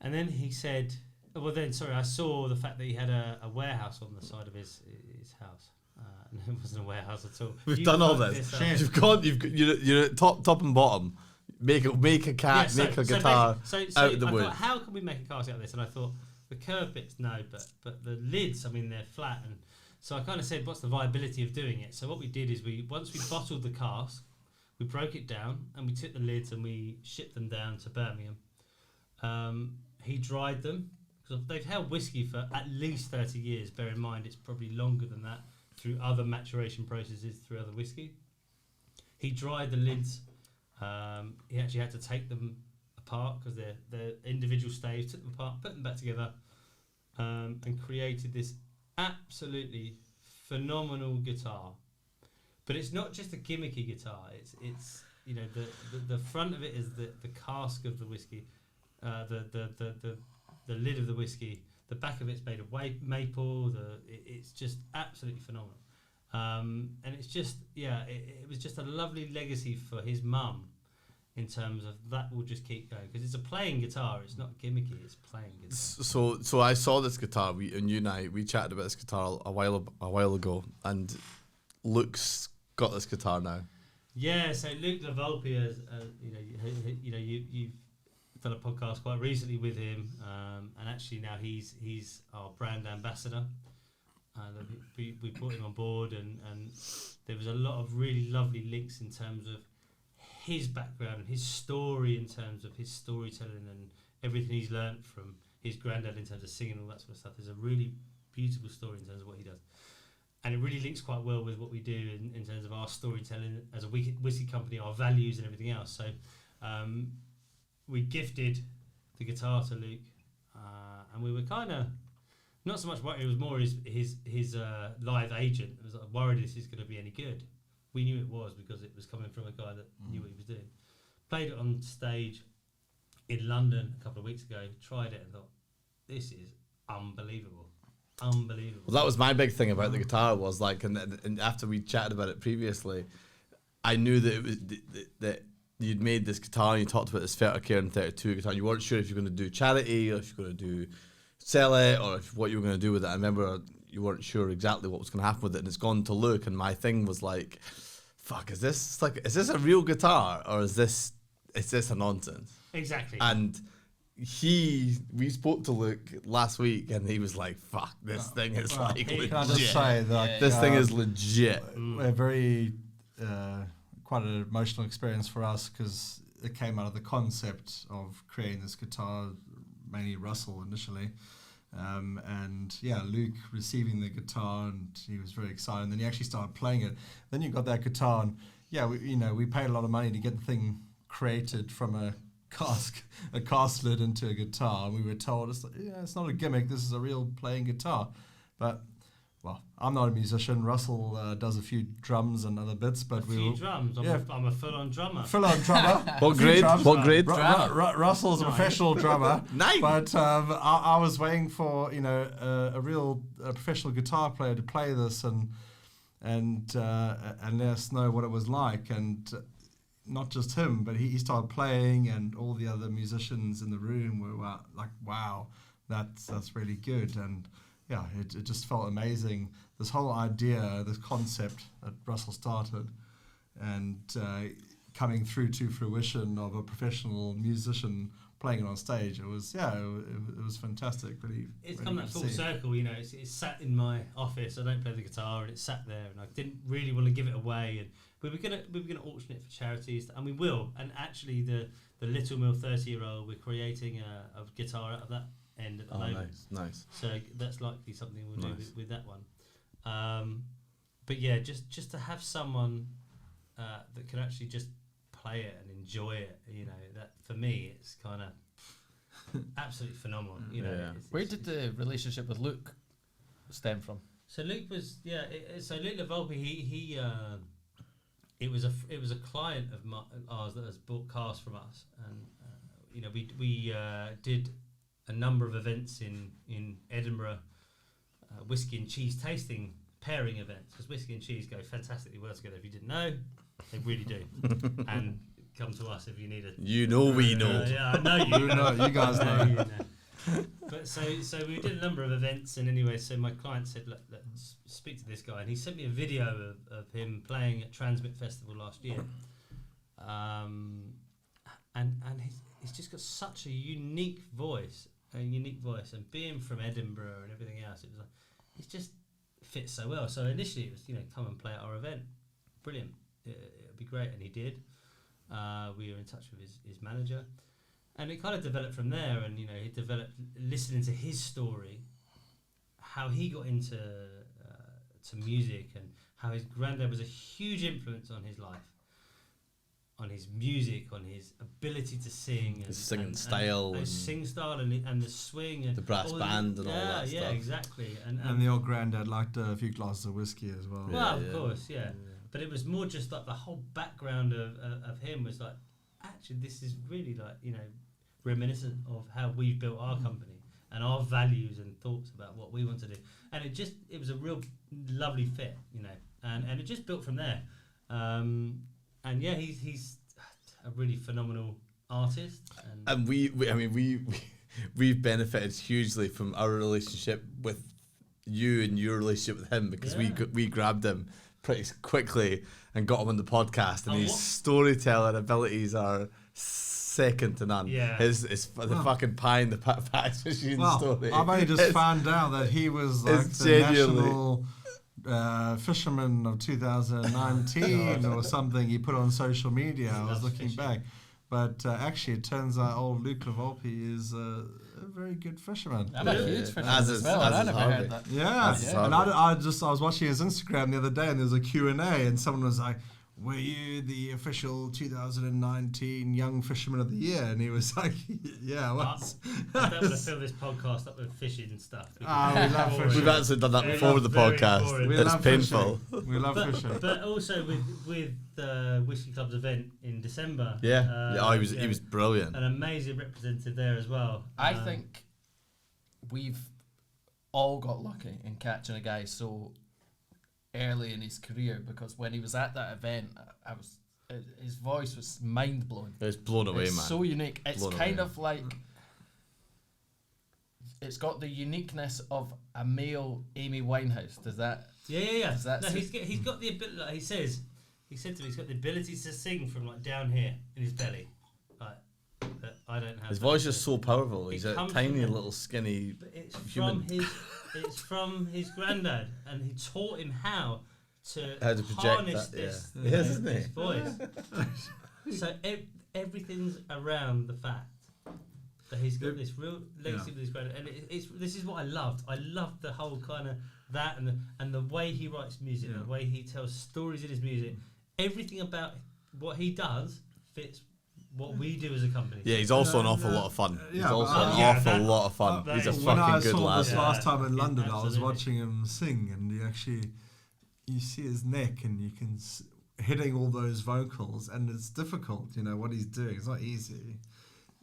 And then he said, I saw the fact that he had a warehouse on the side of his house. And it wasn't a warehouse at all. We've done all this. You're at top and bottom. Make a guitar out of the wood. Thought, how can we make a cask out of this? And I thought the curved bits, no, but the lids, I mean, they're flat. And so I kind of said, what's the viability of doing it? So what we did is once we bottled the cask, we broke it down and we took the lids and we shipped them down to Birmingham. He dried them because they've held whiskey for at least 30 years. Bear in mind, it's probably longer than that through other maturation processes through other whiskey. He dried the lids. He actually had to take them apart because they're individual staves, took them apart, put them back together, and created this absolutely phenomenal guitar. But it's not just a gimmicky guitar. It's the front of it is the cask of the whiskey, the lid of the whiskey. The back of it's made of maple. It's just absolutely phenomenal. And it's just it was just a lovely legacy for his mum in terms of that will just keep going because it's a playing guitar. It's not gimmicky. It's playing guitar. So I saw this guitar. You and I chatted about this guitar a while ago, and Luke's got this guitar now. Yeah. So Luke LaVolpe, you've done a podcast quite recently with him, and actually now he's our brand ambassador. We brought him on board, and there was a lot of really lovely links in terms of his background and his story in terms of his storytelling and everything he's learnt from his granddad in terms of singing and all that sort of stuff. There's a really beautiful story in terms of what he does. And it really links quite well with what we do in terms of our storytelling as a whiskey company, our values and everything else. So we gifted the guitar to Luke, and we were kind of not so much worried. It was more his live agent. It was like, worried this is going to be any good. We knew it was because it was coming from a guy that knew what he was doing. Played it on stage in London a couple of weeks ago. Tried it and thought, this is unbelievable. Unbelievable. Well, that was my big thing about the guitar was like, and after we chatted about it previously, I knew that it was that you'd made this guitar and you talked about this 30 Care and 32 guitar. You weren't sure if you're going to do charity or if you're going to sell it or what you were going to do with it. I remember you weren't sure exactly what was going to happen with it, and it's gone to Luke. And my thing was like, fuck, is this a real guitar or is this a nonsense? Exactly. And we spoke to Luke last week, and he was like, "Fuck, this thing is legit. Can I just say that This thing is legit." A very quite an emotional experience for us because it came out of the concept of creating this guitar, mainly Russell initially, and Luke receiving the guitar, and he was very excited. And then he actually started playing it. Then you got that guitar, and we paid a lot of money to get the thing created from a cask lid into a guitar, and we were told it's not a gimmick, this is a real playing guitar. But I'm not a musician. Russell does a few drums and other bits, but drums. I'm a full-on drummer. What grade? Russell's a professional drummer. Nice. But I was waiting for a real professional guitar player to play this and let us know what it was like. And not just him, but he started playing, and all the other musicians in the room were like, wow, that's really good. And it just felt amazing. This whole idea, this concept that Russell started, and coming through to fruition of a professional musician playing it on stage, it was fantastic. It's come that full circle, It's sat in my office. I don't play the guitar, and it's sat there, and I didn't really want to give it away. And we were gonna auction it for charities, and we will. And actually, the Little Mill 30-year-old, we're creating a guitar out of that end at the moment. Nice. So that's likely something we'll do with that one. But yeah, just to have someone that can actually just play it and enjoy it, that for me it's kind of absolutely phenomenal. Where did the relationship with Luke stem from? So Luke was so Luke LaVolpe, he it was a client of ours that has bought cars from us, and we did a number of events in Edinburgh, whiskey and cheese tasting pairing events, because whiskey and cheese go fantastically well together. If you didn't know, they really do. And come to us if you need it. We know. Yeah, I know you. You guys know. But so we did a number of events, and anyway, so my client said, let's speak to this guy, and he sent me a video of him playing at Transmit Festival last year. And he's just got such a unique voice, and being from Edinburgh and everything else, it was like, it just fits so well. So initially it was, come and play at our event. Brilliant. It'll be great. And he did. We were in touch with his manager, and it kind of developed from there. And, he developed listening to his story, how he got into to music, and how his granddad was a huge influence on his life, on his music, on his ability to sing, his singing style, and sing style, and the swing, and the brass band, and all that stuff. Yeah, exactly. And the old granddad liked a few glasses of whiskey as well. Well, of course, yeah. But it was more just like the whole background of him was like, actually, this is really like, reminiscent of how we've built our company and our values and thoughts about what we want to do. And it was a real lovely fit, and it just built from there. And yeah, he's a really phenomenal artist. And we've benefited hugely from our relationship with you and your relationship with him, because we grabbed him pretty quickly and got him on the podcast, and his storytelling abilities are second to none. Yeah. The fucking pie in the fax machine story. I've only just found out that he was like the national fisherman of 2019 or something. He put on social media. I was looking back, but actually it turns out old Luke Lavolpe is a very good fisherman. I'm a huge fisherman as well. I never heard that. Yeah. And I was watching his Instagram the other day, and there was a Q&A, and someone was like, were you the official 2019 Young Fisherman of the Year? And he was like, yeah, I was. I don't want to fill this podcast up with fishing and stuff. We love fishing. We've actually done that before with the podcast. It's painful. We love fishing. But also with the Whiskey Club's event in December. He was brilliant. An amazing representative there as well. I think we've all got lucky in catching a guy so early in his career, because when he was at that event, his voice was mind blowing. It was blown away, it's man. So unique. It's kind of like, it's got the uniqueness of a male Amy Winehouse. Does that? Yeah. Does that he's got the ability. Like he said to me, he's got the ability to sing from like down here in his belly. That I don't have. His voice is so powerful. He's a tiny little skinny human. It's from his granddad, and he taught him how to project harness that, this voice. So everything's around the fact that he's got this real legacy with his granddad, and this is what I loved. I loved the whole kind of that, and the way he writes music, the way he tells stories in his music. Everything about what he does fits what we do as a company. Yeah, he's also an awful lot of fun. He's also an awful lot of fun. He's a fucking good lad. When I saw this last time in London, I was watching him sing, and you see his neck, and you can hitting all those vocals, and it's difficult. What he's doing. It's not easy,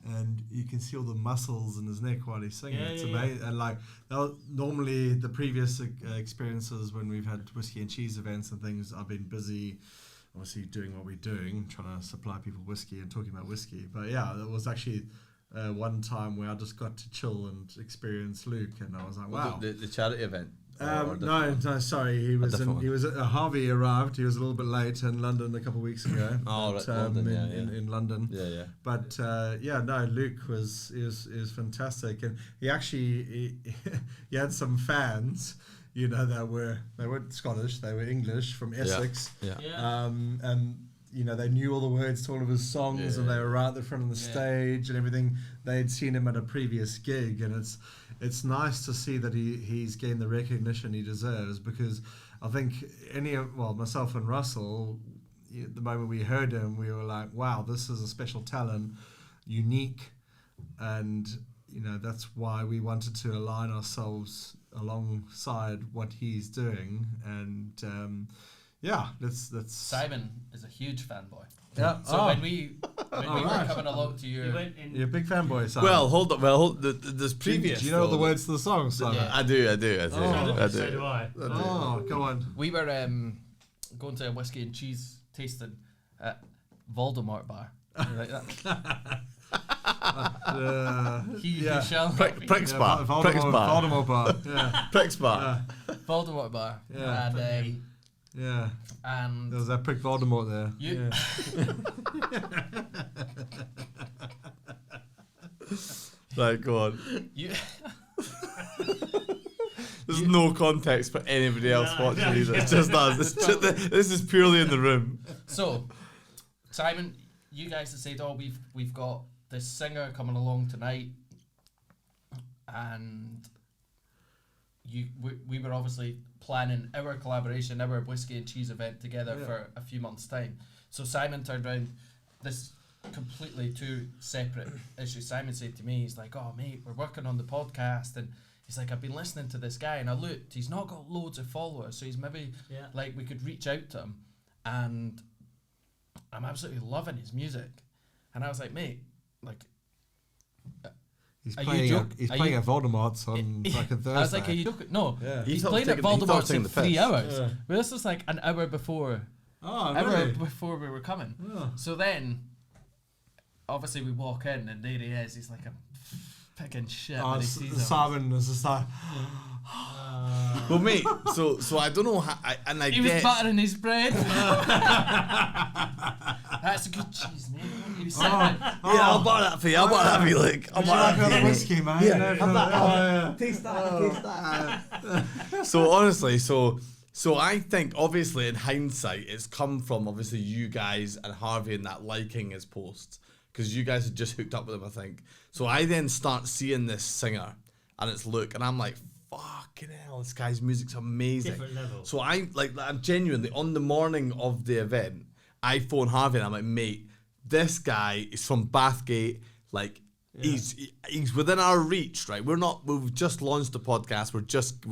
and you can see all the muscles in his neck while he's singing. It's amazing. And like that was normally the previous experiences when we've had whiskey and cheese events and things, I've been busy, obviously doing what we're doing, trying to supply people whiskey and talking about whiskey. But yeah, there was actually one time where I just got to chill and experience Luke, and I was like, wow. The charity event? No, sorry. He was Harvey arrived. He was a little bit late in London a couple of weeks ago. In London. Yeah. But Luke was fantastic, and he actually he had some fans. They weren't Scottish, they were English from Essex. And they knew all the words to all of his songs, and they were right at the front of the stage and everything. They'd seen him at a previous gig, and it's nice to see that he's gained the recognition he deserves, because I think myself and Russell, the moment we heard him, we were like, wow, this is a special talent, unique, and that's why we wanted to align ourselves alongside what he's doing. And that's Simon is a huge fanboy. Yeah. So when we when we were coming along to your... You're a big fanboy, Simon. Well, hold on. Well, there's previous. Do you know the words to the song, Simon? Yeah. I do. So do I. Oh, go on. We were going to a whiskey and cheese tasting at Voldemort Bar. You like that? He shall Pricks Bar. Voldemort Bar. Yeah. Pricks Bar. Voldemort Bar. Yeah. And and there was that prick Voldemort there. you Right, go on. you There's no context for anybody else watching either. It's just us. This is purely in the room. So, Simon, you guys have said, "Oh, we've got this singer coming along tonight," and we were obviously planning our collaboration, our whiskey and cheese event together for a few months' time. So Simon turned around. This completely two separate issues. Simon said to me, he's like, "Oh, mate, we're working on the podcast," and he's like, "I've been listening to this guy, and I looked. He's not got loads of followers, so he's maybe like we could reach out to him." And I'm absolutely loving his music, and I was like, "Mate, like." He's playing at Voldemort's on fucking Thursday. I was like, are you joking? No, he's thought played at taking- he thought Voldemort's taking in the 3 piss. hours. Yeah. But this was like an hour before. Oh, Hour really? before we were coming. Oh. So then, obviously, we walk in and there he is. He's like a picking shit when he sees us. Simon was just like, Well, mate, so I don't know how, He was buttering his bread. That's a good cheese, mate. He was sitting there. yeah, I'll buy that for you. I'll buy that for you. Like, I'll would you buy like that for another you. whiskey, man? Yeah, You know, have that. taste that. So honestly, so I think obviously in hindsight, it's come from obviously you guys and Harvey and that liking his posts because you guys had just hooked up with him, I think. So I then start seeing this singer and it's Luke, and I'm like, fucking hell, this guy's music's amazing. Different level. So I'm genuinely on the morning of the event, I phone Harvey and I'm like, mate, this guy is from Bathgate, like. Yeah. He's within our reach, right? We've just launched a podcast. We're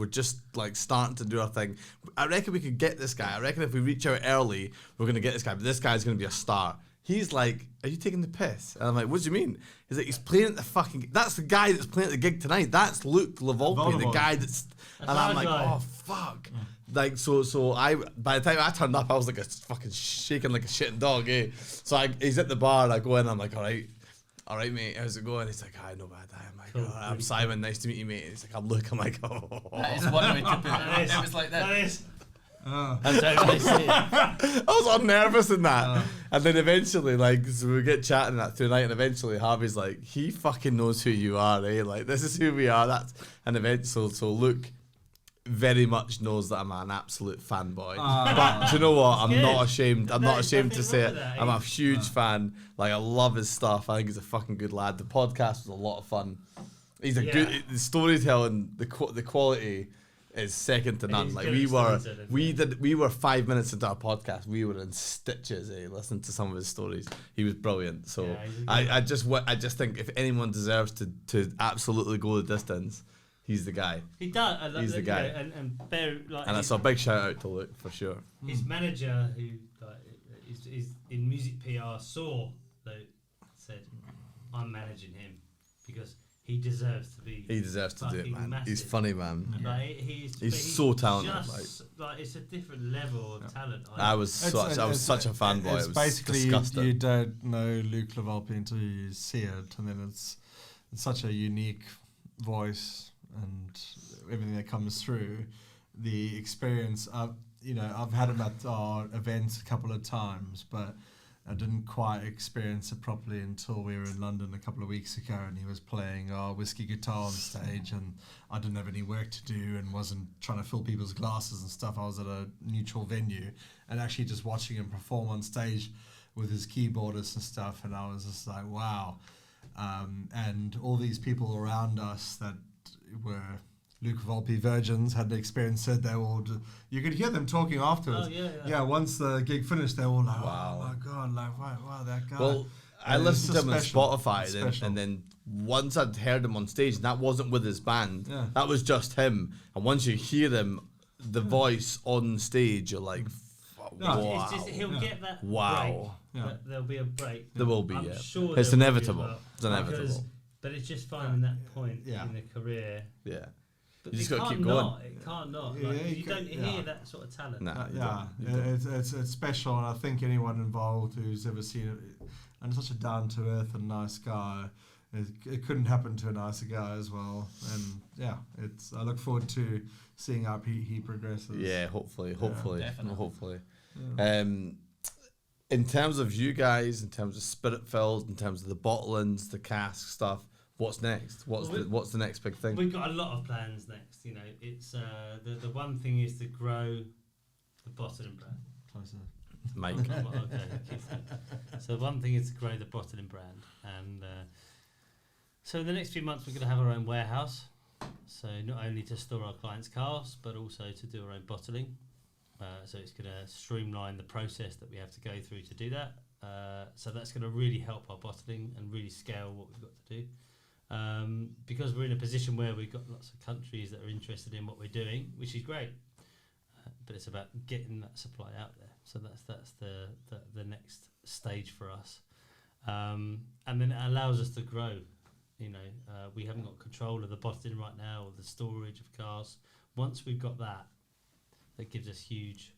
just like starting to do our thing. I reckon we could get this guy. I reckon if we reach out early, we're gonna get this guy. But this guy's gonna be a star. He's like, "Are you taking the piss?" And I'm like, "What do you mean?" He's like, "He's playing at the fucking. That's the guy that's playing at the gig tonight. That's Luke Lavolpe, the guy that's." And I'm like, "Oh fuck." Like so I by the time I turned up, I was like a fucking shaking like a shitting dog, eh? So he's at the bar and I go in and I'm like, all right, mate, how's it going? He's like, hi, no bad. I'm like, Cool. I'm Simon, nice to meet you, mate. He's like, I'm Luke. I'm like, oh. That is one way to put it. It was like that. That is. That's how I say it. I was all nervous in that. And then eventually, like, so we get chatting that through the night, and eventually Harvey's like, he fucking knows who you are, eh? Like, this is who we are. And eventually, so Luke very much knows that I'm an absolute fanboy. But do you know what? I'm not ashamed. I'm not ashamed to say it. I'm a huge fan. Like, I love his stuff. I think he's a fucking good lad. The podcast was a lot of fun. He's a good. The storytelling, the quality is second to none. Like we were 5 minutes into our podcast. We were in stitches. Listening to some of his stories. He was brilliant. So I just think if anyone deserves to absolutely go the distance, he's the guy. He does. He's the guy. And it's a big shout out to Luke for sure. His manager, who is in music PR, said, "I'm managing him because he deserves to be." He deserves to do it, man. Massive. He's funny, man. Like, he's so talented. Like it's a different level of talent. I was such a fanboy. It's it was basically disgusting. you don't know Luke Lavolpe until you see it, and then it's such a unique voice and everything that comes through. The experience, I've had him at our events a couple of times, but I didn't quite experience it properly until we were in London a couple of weeks ago, and he was playing our whiskey guitar on stage, and I didn't have any work to do and wasn't trying to fill people's glasses and stuff. I was at a neutral venue and actually just watching him perform on stage with his keyboardist and stuff, and I was just like, wow. And all these people around us that were Luke Volpe virgins hadn't experienced it. They all you could hear them talking afterwards. Yeah, once the gig finished, they were all like, wow. "Oh my god, like wow, that guy." Well, I listened to him on Spotify, and then once I'd heard him on stage, and that wasn't with his band. Yeah. That was just him. And once you hear him, the voice on stage, you're like, Wow. It's just he'll get that Wow. break. Yeah. There'll be a break. There will be, I'm yeah. sure It's there will be inevitable. as well. It's inevitable. But it's just finding that point Yeah. in the career. Yeah. But You just it got to can't keep going. not. It can't not. Yeah, Like, you you can- don't hear that sort of talent. No. Yeah, it's special, and I think anyone involved who's ever seen it, and such a down to earth and nice guy, it couldn't happen to a nicer guy as well. And yeah, I look forward to seeing how he progresses. Yeah, hopefully. Definitely. In terms of you guys, in terms of Spiritfilled, in terms of the bottlings, the cask stuff, what's next? What's the next big thing? We've got a lot of plans next. You know, it's the one thing is to grow the bottling brand. Closer. Mike. So one thing is to grow the bottling brand, and so in the next few months we're going to have our own warehouse. So not only to store our clients' casks, but also to do our own bottling. So it's going to streamline the process that we have to go through to do that. So that's going to really help our bottling and really scale what we've got to do. Because we're in a position where we've got lots of countries that are interested in what we're doing, which is great. But it's about getting that supply out there. So that's the next stage for us. And then it allows us to grow. You know, we haven't got control of the bottling right now or the storage of casks. Once we've got that gives us huge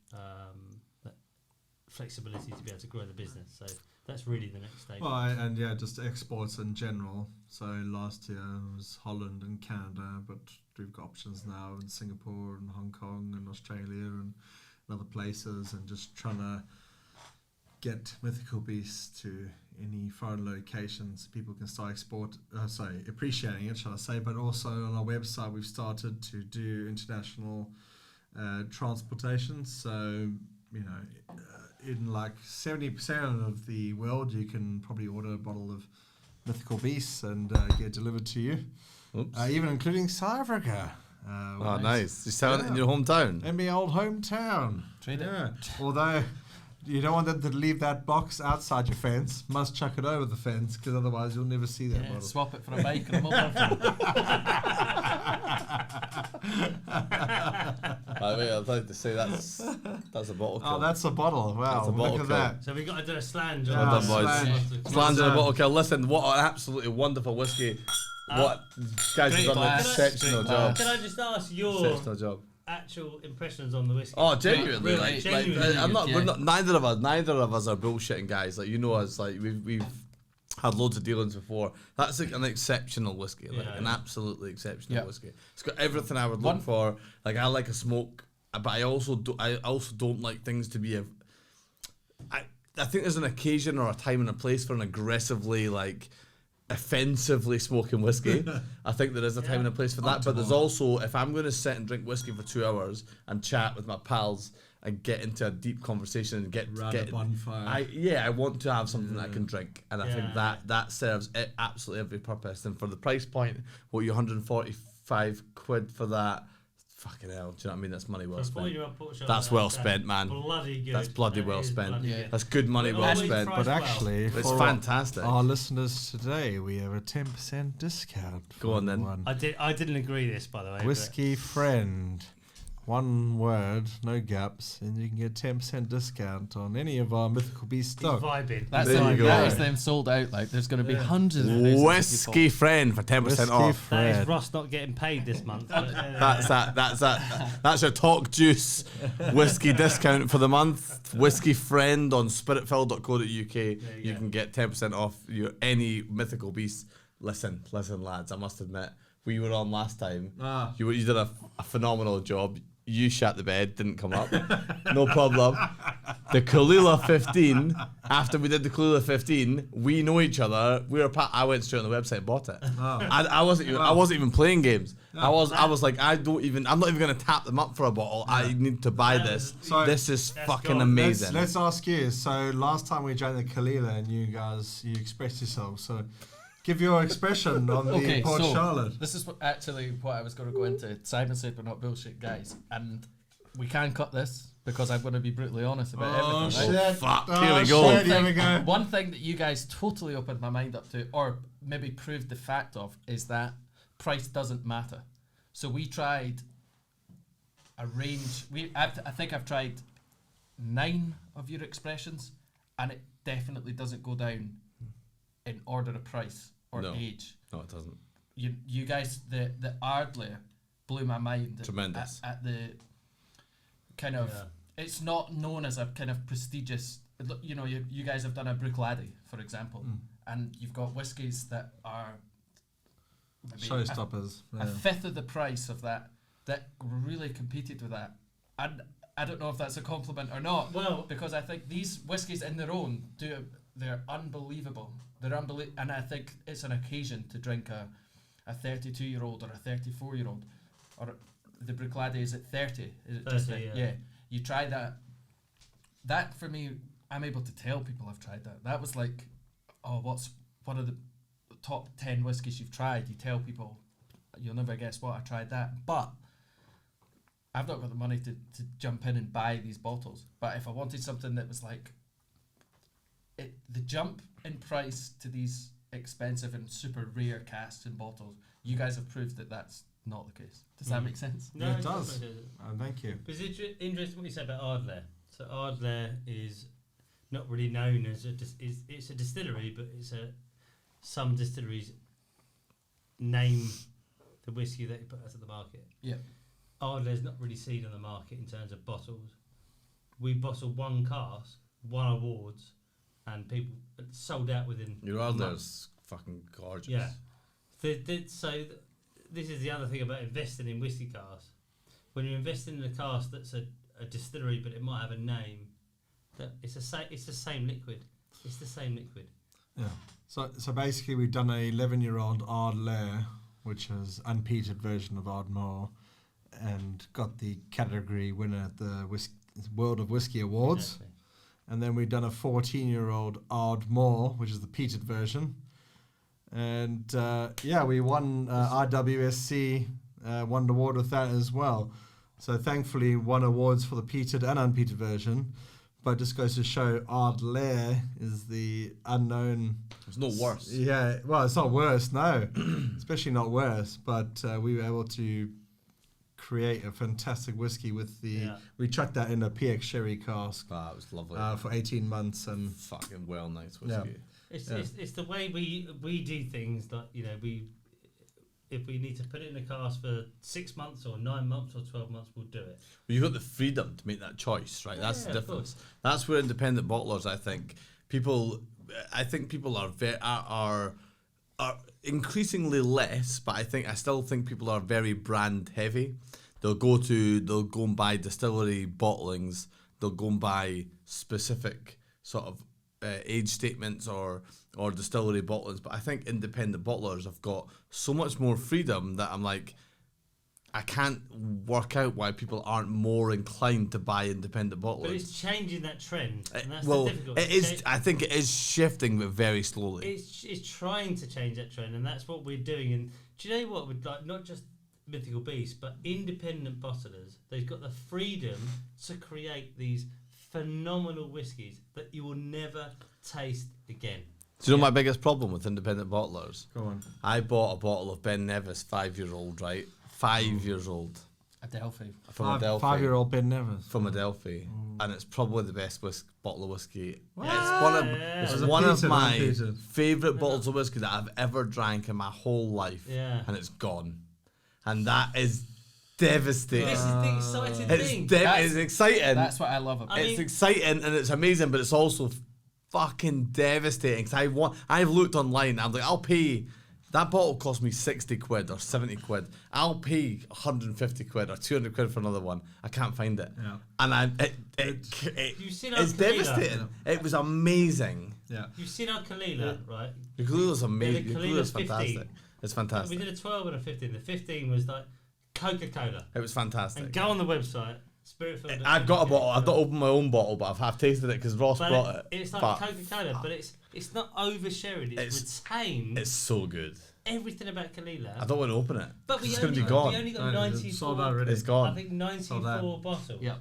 flexibility to be able to grow the business. So that's really the next stage. Well, and yeah, just exports in general. So last year was Holland and Canada, but we've got options now in Singapore and Hong Kong and Australia and other places, and just trying to get Mythical Beasts to any foreign locations. People can start appreciating it, shall I say, but also on our website we've started to do international transportation. So, you know, in like 70% of the world, you can probably order a bottle of Mythical Beasts and get delivered to you. Even including South Africa. Nice. You're selling it in your hometown? In my old hometown. Trade it. Yeah. Although you don't want them to leave that box outside your fence. Must chuck it over the fence, because otherwise you'll never see that bottle. Swap it for a bike and a mobile phone. I'd like to say that's a bottle. Oh, that's a bottle. Wow. That's a bottle Look at that. So we've got to do a slange. Yeah, Well done, boys. slange. Slange and a bottle kill. Listen, what an absolutely wonderful whiskey. What guys have done an glass, exceptional great job. Can I just ask your Exceptional job. actual impressions on the whiskey? Oh, genuinely, Really, like genuinely, I'm not. yeah. We're not. Neither of us are bullshitting guys. Like, you know us. Like, we've had loads of dealings before. That's like an exceptional whiskey, like an absolutely exceptional whiskey. It's got everything I would look for. Like, I like a smoke, but I also don't like things to be I think there's an occasion or a time and a place for an aggressively, like, offensively smoking whiskey. I think there is a time and a place for that, but there's also, if I'm going to sit and drink whiskey for 2 hours and chat with my pals and get into a deep conversation and get a bonfire. I want to have something that I can drink, and I think that serves it absolutely every purpose. And for the price point, what, you 145 quid for that? Fucking hell, do you know what I mean? That's money well spent. That's well spent, man. Bloody good. That's bloody well spent. That's good money Well, well always spent. priced But actually, It's for fantastic. our listeners today, we have a 10% discount. Go on then. One. I didn't agree this, by the way. Whiskey Friend. One word, no gaps, and you can get 10% discount on any of our Mythical Beast but he's stock. vibing. That's There you go. that is them sold out. Like, there's going to be hundreds of thousands of Whiskey people. Friend for 10% Whiskey off. That is Friend. Ross not getting paid this month. But, That's your TalkJuice whiskey discount for the month. Whiskey Friend on spiritfilled.co.uk. You can get 10% off your any Mythical Beast. Listen, lads, I must admit, we were on last time. You did a phenomenal job. You shat the bed, didn't come up. No problem. The Kalila 15, after we did the Kalila 15, we know each other. I went straight on the website and bought it. I wasn't even playing games. I was like, I'm not even gonna tap them up for a bottle. I need to buy this. So this is fucking gone. amazing. Let's ask you. So last time we joined the Kalila and you expressed yourselves. So give your expression on the Port Charlotte. This is what I was going to go into. Simon said we're not bullshit guys, and we can cut this because I'm going to be brutally honest about everything. Right? Shit. Fuck, Oh, here we go. shit, here we go. One thing that you guys totally opened my mind up to, or maybe proved the fact of, is that price doesn't matter. So we tried a range. I think I've tried 9 of your expressions, and it definitely doesn't go down in order of price or age. No, it doesn't. You guys, the Ardler blew my mind. Tremendous. At the kind of, it's not known as a kind of prestigious, you know, you guys have done a Bruichladdich, for example, and you've got whiskies that are showstoppers. A fifth of the price of that really competed with that. And I don't know if that's a compliment or not. Well, because I think these whiskies in their own they're unbelievable. And I think it's an occasion to drink a 32-year-old or a 34-year-old, or the Bruichladdich is at 30. Is it 30, just yeah. You try that. That for me, I'm able to tell people I've tried that. That was like, oh, what's one of the top 10 whiskies you've tried? You tell people, you'll never guess what, I tried that. But I've not got the money to jump in and buy these bottles. But if I wanted something that was like, the jump in price to these expensive and super rare casks and bottles, you guys have proved that that's not the case. Does that make sense? No, it does. Thank you. It's interesting what you said about Ardler. So Ardler is not really known as it's a distillery, but some distilleries name the whiskey that you put out of the market. Yeah. Ardler's not really seen on the market in terms of bottles. We bottled 1 cask, 1 awards, and people sold out within. Your Ardler's fucking gorgeous. Yeah. This is the other thing about investing in whiskey casks. When you're investing in a cask that's a distillery, but it might have a name, that it's the same liquid. It's the same liquid. Yeah. So basically, we've done a 11-year-old Ardler, which is unpeated version of Ardmore, and got the category winner at the World of Whiskey Awards. Exactly. And then we've done a 14-year-old Ardmore, which is the peated version. And we won IWSC, won the award with that as well. So thankfully, won awards for the peated and unpeated version. But it just goes to show Ardler is the unknown. It's no worse. Yeah, well, it's not worse, no. Especially not worse. But we were able to create a fantastic whiskey with the... Yeah. We chucked that in a PX sherry cask. Ah, it was lovely. For 18 months. And fucking well nice whiskey. Yeah. It's the way we do things that, you know, if we need to put it in a cask for 6 months or 9 months or 12 months, we'll do it. Well, you've got the freedom to make that choice, right? That's the difference. That's where independent bottlers, I think people are increasingly less, but I still think people are very brand heavy. They'll go and buy distillery bottlings. They'll go and buy specific sort of age statements or distillery bottlings. But I think independent bottlers have got so much more freedom that I'm like, I can't work out why people aren't more inclined to buy independent bottlers. But it's changing that trend. And that's well, the difficult. it is. I think it is shifting, but very slowly. It's trying to change that trend, and that's what we're doing. And do you know what? We'd like not just Mythical Beast, but independent bottlers. They've got the freedom to create these phenomenal whiskies that you will never taste again. Do you know my biggest problem with independent bottlers? Go on. I bought a bottle of Ben Nevis, 5-year-old, right? 5 years old. Adelphi. From Adelphi. 5-year-old Ben Nevis. From Adelphi. And it's probably the best bottle of whiskey. What? It's one of my favourite bottles of whiskey that I've ever drank in my whole life. Yeah. And it's gone. And that is devastating. This is the exciting thing. It's exciting. That's what I love about it. It's exciting and it's amazing, but it's also fucking devastating. Because I've looked online. I'm like, I'll pay. That bottle cost me 60 quid or 70 quid. I'll pay 150 quid or 200 quid for another one. I can't find it. Yeah. And You've seen it's our devastating. Yeah. It was amazing. Yeah. You've seen our Kalila, right? The Kalila's amazing. The The Kalila's Kalila's fantastic. 15. It's fantastic. We did a 12 and a 15. The 15 was like Coca-Cola. It was fantastic. And go on the website, Spiritfilled. I've got a bottle. I've not opened my own bottle, but I've tasted it because Ross brought it. It's like Coca-Cola, but it's not over-sherried. It's retained. It's so good. Everything about Kalila. I don't want to open it. But it's going to be gone. We only got 94. Sold out already. It's gone. I think 94 bottles. Yeah.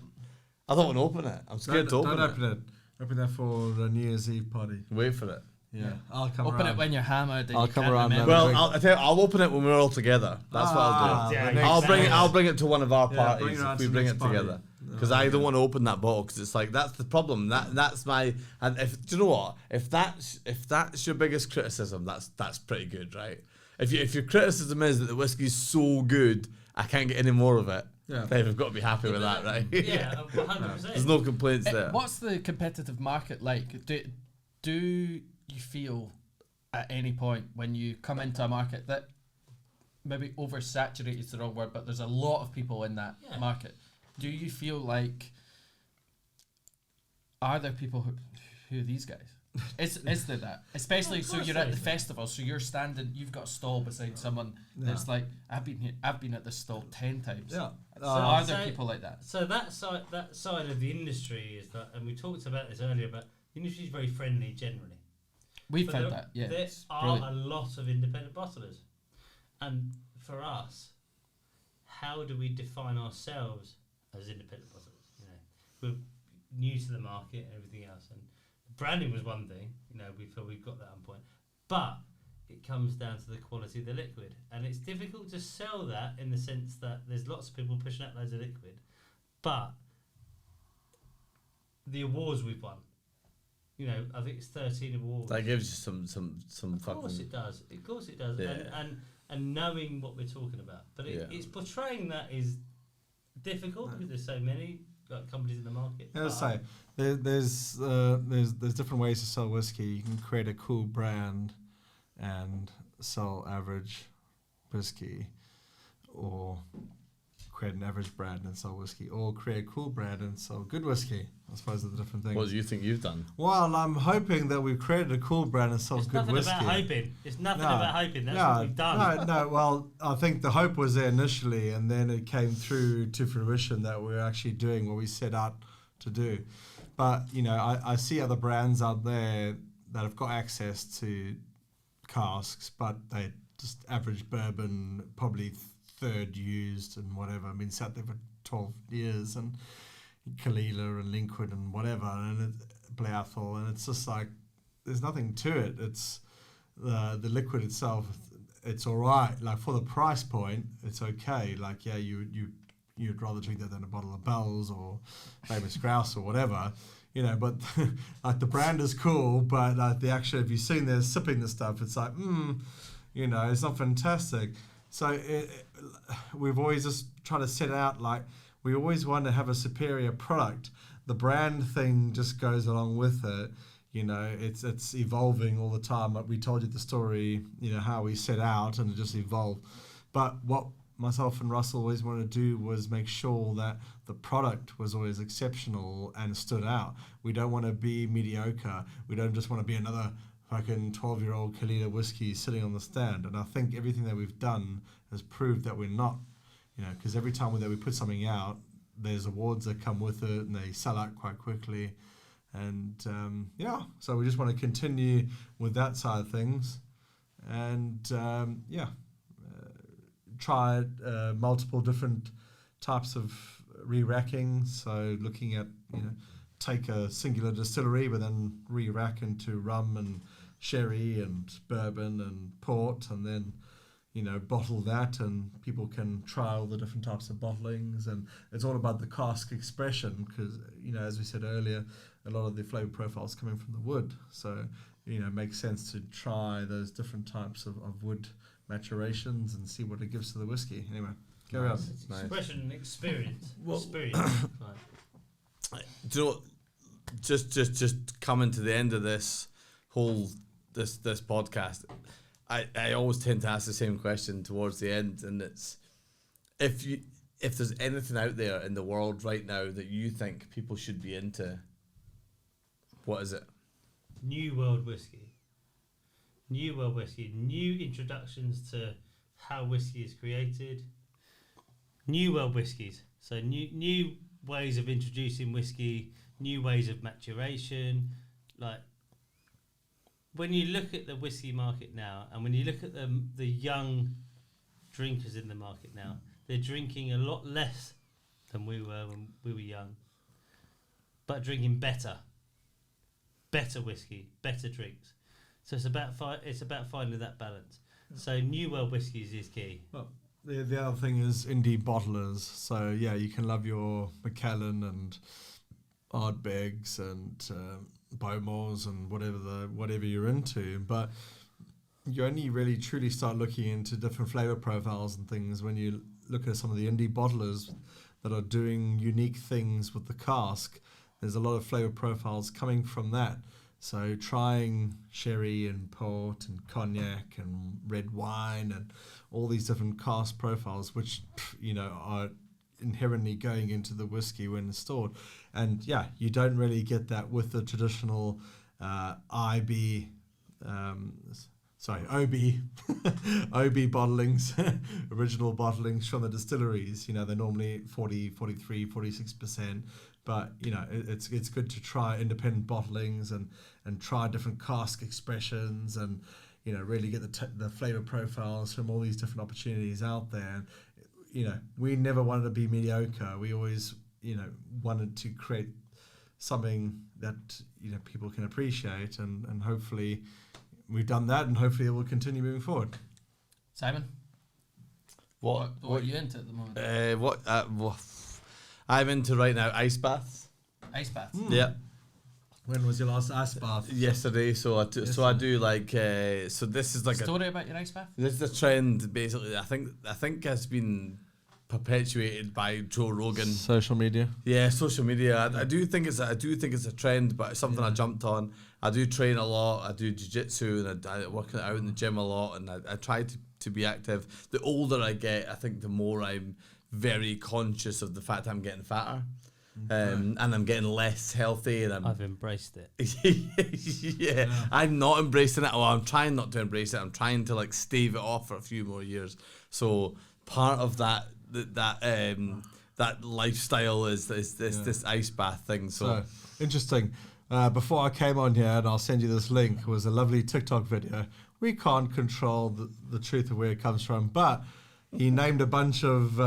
I don't want to open it. I'm scared to open it. Don't open it. Open that for the New Year's Eve party. Wait for it. Yeah. I'll come Open around. it when you're hammered. And I'll you come can't around remember. Well, I'll tell you, I'll open it when we're all together. That's what I'll do. Yeah, I'll bring it to one of our Yeah, parties bring it around if we to bring the it next party. together. because I don't want to open that bottle because it's like that's the problem. That's my and if do you know what if that's your biggest criticism, that's pretty good, right? If your criticism is that the whiskey's so good, I can't get any more of it. Yeah, they've got to be happy with that, right? Yeah, 100%. There's no complaints there. What's the competitive market like? Do you feel at any point when you come into a market that maybe oversaturated is the wrong word, but there's a lot of people in that market? Do you feel like, are there people who are these guys? Is there that? Especially so you're at the festival, so you're standing, you've got a stall beside someone that's like, I've been at this stall 10 times. Yeah. So are there people like that? So that side of the industry is that, and we talked about this earlier, but the industry is very friendly generally. We've found that, yeah. There are a lot of independent bottlers. And for us, how do we define ourselves as independent bottlers? You know, we're new to the market and everything else, and branding was one thing. You know, we feel we've got that on point, but it comes down to the quality of the liquid, and it's difficult to sell that in the sense that there's lots of people pushing out loads of liquid, but the awards we've won. You know, I think it's 13 awards. That gives you some. Of course it does. Of course it does. Yeah. And knowing what we're talking about, but it's portraying that is difficult because there's so many companies in the market. As I say, there's different ways to sell whiskey. You can create a cool brand and sell average whiskey, or create an average brand and sell whiskey, or create a cool brand and sell good whiskey. I suppose are the different things. What do you think you've done? Well, I'm hoping that we've created a cool brand and sold good whiskey. It's nothing about hoping. That's what we've done. No. Well, I think the hope was there initially, and then it came through to fruition that we're actually doing what we set out to do. But, you know, I see other brands out there that have got access to casks, but they just average bourbon, probably third used and whatever. I mean, sat there for 12 years and Kalila and Liquid and whatever, and Blairthal, and it's just like there's nothing to it. It's the liquid itself. It's all right. Like for the price point, it's okay. Like you'd rather drink that than a bottle of Bell's or Famous Grouse or whatever, you know. But like the brand is cool, but like the actual, if you've seen there sipping the stuff, it's like you know, it's not fantastic. So we've always just tried to set out like. We always want to have a superior product. The brand thing just goes along with it. You know, it's evolving all the time. Like we told you the story, you know, how we set out and it just evolved. But what myself and Russell always wanted to do was make sure that the product was always exceptional and stood out. We don't want to be mediocre. We don't just want to be another fucking 12-year-old Kalila whiskey sitting on the stand. And I think everything that we've done has proved that we're not. You know, because every time that we put something out, there's awards that come with it, and they sell out quite quickly. And so we just want to continue with that side of things, and try multiple different types of re-racking. So looking at, you know, take a singular distillery, but then re-rack into rum and sherry and bourbon and port, and then, you know, bottle that, and people can try all the different types of bottlings. And it's all about the cask expression because, you know, as we said earlier, a lot of the flavor profiles coming from the wood. So, you know, it makes sense to try those different types of wood maturations and see what it gives to the whiskey. Anyway, carry on. Expression and experience. Experience. Do you know what, just coming to the end of this whole this podcast, I always tend to ask the same question towards the end, and it's if there's anything out there in the world right now that you think people should be into, what is it? New World whiskey. New World whiskey. New introductions to how whiskey is created. New World whiskies. So new ways of introducing whiskey, new ways of maturation. Like, when you look at the whiskey market now, and when you look at the young drinkers in the market now, they're drinking a lot less than we were when we were young, but drinking better whiskey, better drinks. So it's about finding that balance. So New World whiskies is key. Well, The other thing is indie bottlers. So yeah, you can love your Macallan and Ardbegs and Bowmores and whatever you're into, but you only really truly start looking into different flavor profiles and things when you look at some of the indie bottlers that are doing unique things with the cask. There's a lot of flavor profiles coming from that. So trying sherry and port and cognac and red wine and all these different cask profiles, which, are inherently going into the whiskey when it's stored. And yeah, you don't really get that with the traditional OB bottlings, original bottlings from the distilleries. They're normally 40, 43, 46%. But, it's good to try independent bottlings and try different cask expressions and, really get the flavor profiles from all these different opportunities out there. And, we never wanted to be mediocre. We always, wanted to create something that, people can appreciate. And hopefully we've done that, and hopefully it will continue moving forward. Simon? What are you into at the moment? I'm into right now ice baths. Ice baths? Yeah. When was your last ice bath? Yesterday. So I do like. So this is like story about your ice bath. This is a trend, basically. I think has been perpetuated by Joe Rogan. Social media. Yeah, social media. I do think it's a trend, but it's something I jumped on. I do train a lot. I do jiu-jitsu and I work out in the gym a lot, and I try to be active. The older I get, I think the more I'm very conscious of the fact I'm getting fatter, and I'm getting less healthy, and I've embraced it. yeah, I'm not embracing it. Well, I'm trying not to embrace it. I'm trying to like stave it off for a few more years. So part of that lifestyle is this ice bath thing. So interesting. Before I came on here, and I'll send you this link, was a lovely TikTok video. We can't control the truth of where it comes from, but he named a bunch of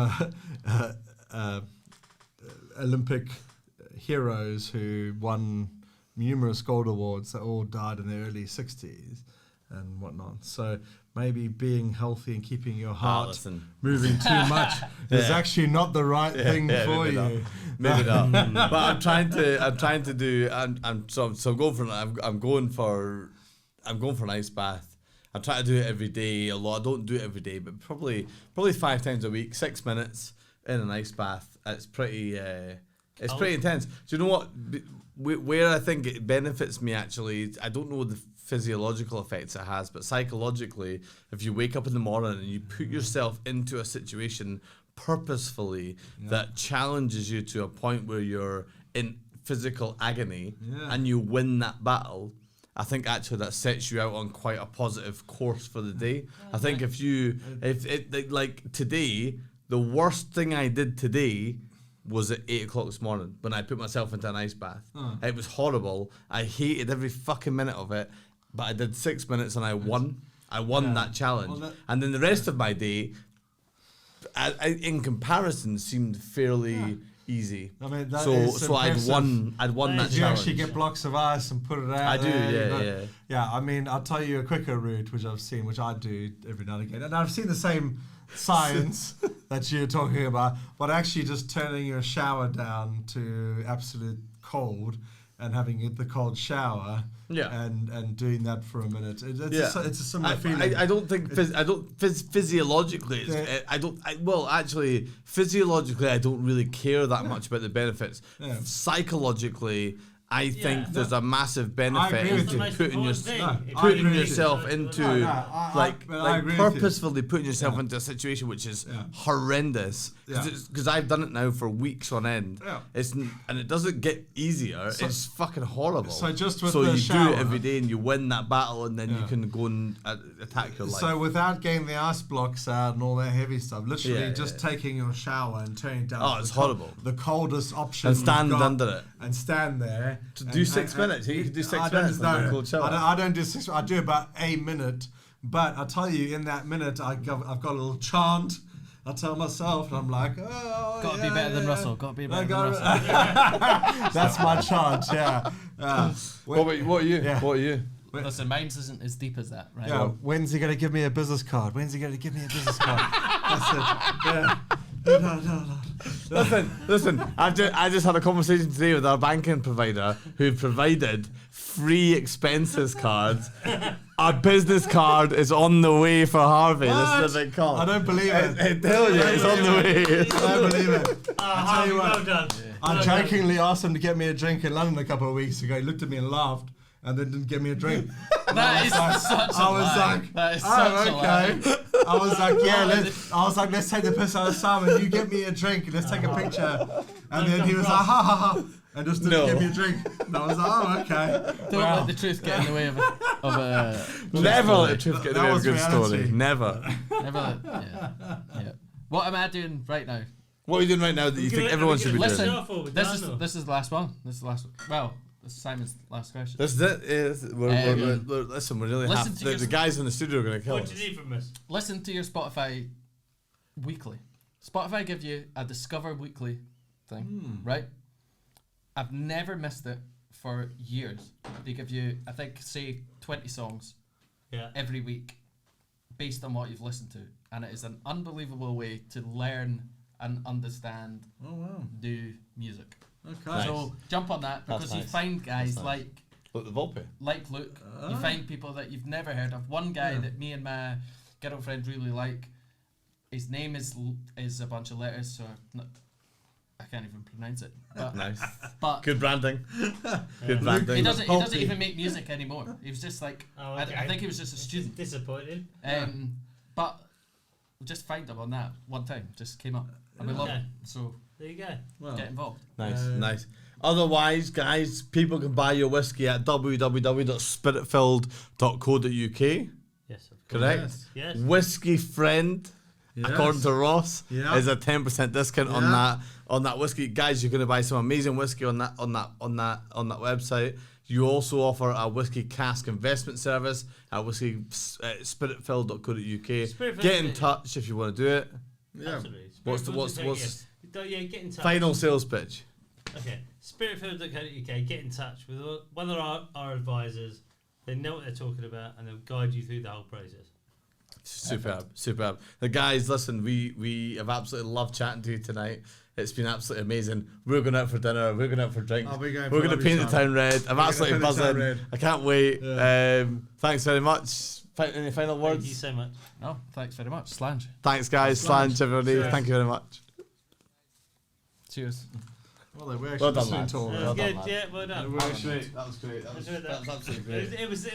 Olympic heroes who won numerous gold awards that all died in their early 60s and whatnot. So maybe being healthy and keeping your heart moving too much is actually not the right thing for you. Maybe not. But I'm trying to do. I'm going for an ice bath. I try to do it every day a lot. I don't do it every day, but probably 5 times a week, 6 minutes in an ice bath. It's pretty intense. Do you know what? Where I think it benefits me actually, I don't know the physiological effects it has, but psychologically, if you wake up in the morning and you put yourself into a situation purposefully that challenges you to a point where you're in physical agony and you win that battle, I think actually that sets you out on quite a positive course for the day. I think if today, the worst thing I did today was at 8 o'clock this morning when I put myself into an ice bath. It was horrible. I hated every fucking minute of it, but I did 6 minutes and I won. I won that challenge. And then the rest of my day, in comparison, seemed fairly easy. I mean, that so I'd won that challenge. You actually get blocks of ice and put it out. I do, yeah. I mean, I'll tell you a quicker route, which I've seen, which I do every now and again, and I've seen the same science that you're talking about, but actually just turning your shower down to absolute cold and having the cold shower, and doing that for a minute. It's a similar feeling. I don't think physiologically. Physiologically, I don't really care that much about the benefits. Psychologically, I think there's a massive benefit into putting yourself into purposefully putting yourself into a situation which is horrendous. Because I've done it now for weeks on end. And it doesn't get easier. It's fucking horrible. So just with you shower, do it every day and you win that battle, and then you can go and attack your life. So without getting the ice blocks out and all that heavy stuff, literally just taking your shower and turning down. Oh, it's horrible. The coldest option. And stand under it. And stand there. To do 6 minutes. You can do 6 minutes. I don't do 6 minutes. I do about a minute. But I tell you, in that minute, I've got a little chant. I tell myself, and I'm like, gotta be better than Russell. Gotta be better than Russell. That's my chant. What are you? What are you? Listen, mine isn't as deep as that, right? When's he gonna give me a business card? That's it. Yeah. No. Listen. I just had a conversation today with our banking provider who provided free expenses cards. Our business card is on the way for Harvey. What? This is a big call. I don't believe it. I tell you, it's on the way. I don't believe it. Ah, Harvey, well done. I jokingly asked him to get me a drink in London a couple of weeks ago. He looked at me and laughed, and then didn't give me a drink. That is such a lie. That is such a lie. I was like, let's take the piss out of Sam and you get me a drink and let's take a picture. And then he was like, ha ha ha, and just didn't give me a drink. And I was like, oh, okay. Don't let the truth get in the way of a Never let the truth get in the way of a good reality. story. Never. Yeah. What am I doing right now? What are you doing right now that you think everyone should be doing? Listen, this is the last one. Well, this is Simon's last question. This is it. Listen, we're really happy. The guys in the studio are going to kill us. What do you need from us? Listen to your Spotify weekly. Spotify give you a Discover Weekly thing, right? I've never missed it for years. They give you, I think, say 20 songs every week based on what you've listened to. And it is an unbelievable way to learn and understand new music. Okay. So jump on that because you find guys like Luke the Volpe. Luke. You find people that you've never heard of. One guy that me and my girlfriend really like. His name is a bunch of letters, so I can't even pronounce it. But, Nice. But Good branding. Good branding. he doesn't even make music anymore. He was just like I think he was just a student. Disappointed. But just find him on that one time. Just came up. And we love it. So there you go. Well, get involved. Nice. Otherwise, guys, people can buy your whiskey at www.spiritfilled.co.uk. Yes, of course. Correct? Yes. Whiskey Friend, according to Ross, is a 10% discount on that whiskey. Guys, you're going to buy some amazing whiskey on that website. You also offer a whiskey cask investment service at spiritfilled.co.uk. Get in touch if you want to do it. Yeah. Absolutely. What's get in touch. final sales pitch? Okay, spiritfilled.co.uk. Get in touch with one of our advisors. They know what they're talking about, and they'll guide you through the whole process. Superb. The guys, listen, we have absolutely loved chatting to you tonight. It's been absolutely amazing. We're going out for dinner. We're going out for drinks. We're going to paint the town red. I'm absolutely buzzing. I can't wait. Yeah. Thanks very much. Any final words? Thank you so much. No, thanks very much. Slange. Thanks, guys. Slange, everybody. Cheers. Thank you very much. Cheers. Well, they were Well actually done, tall. lads. Good, yeah, well done. That was great. That was absolutely great. It was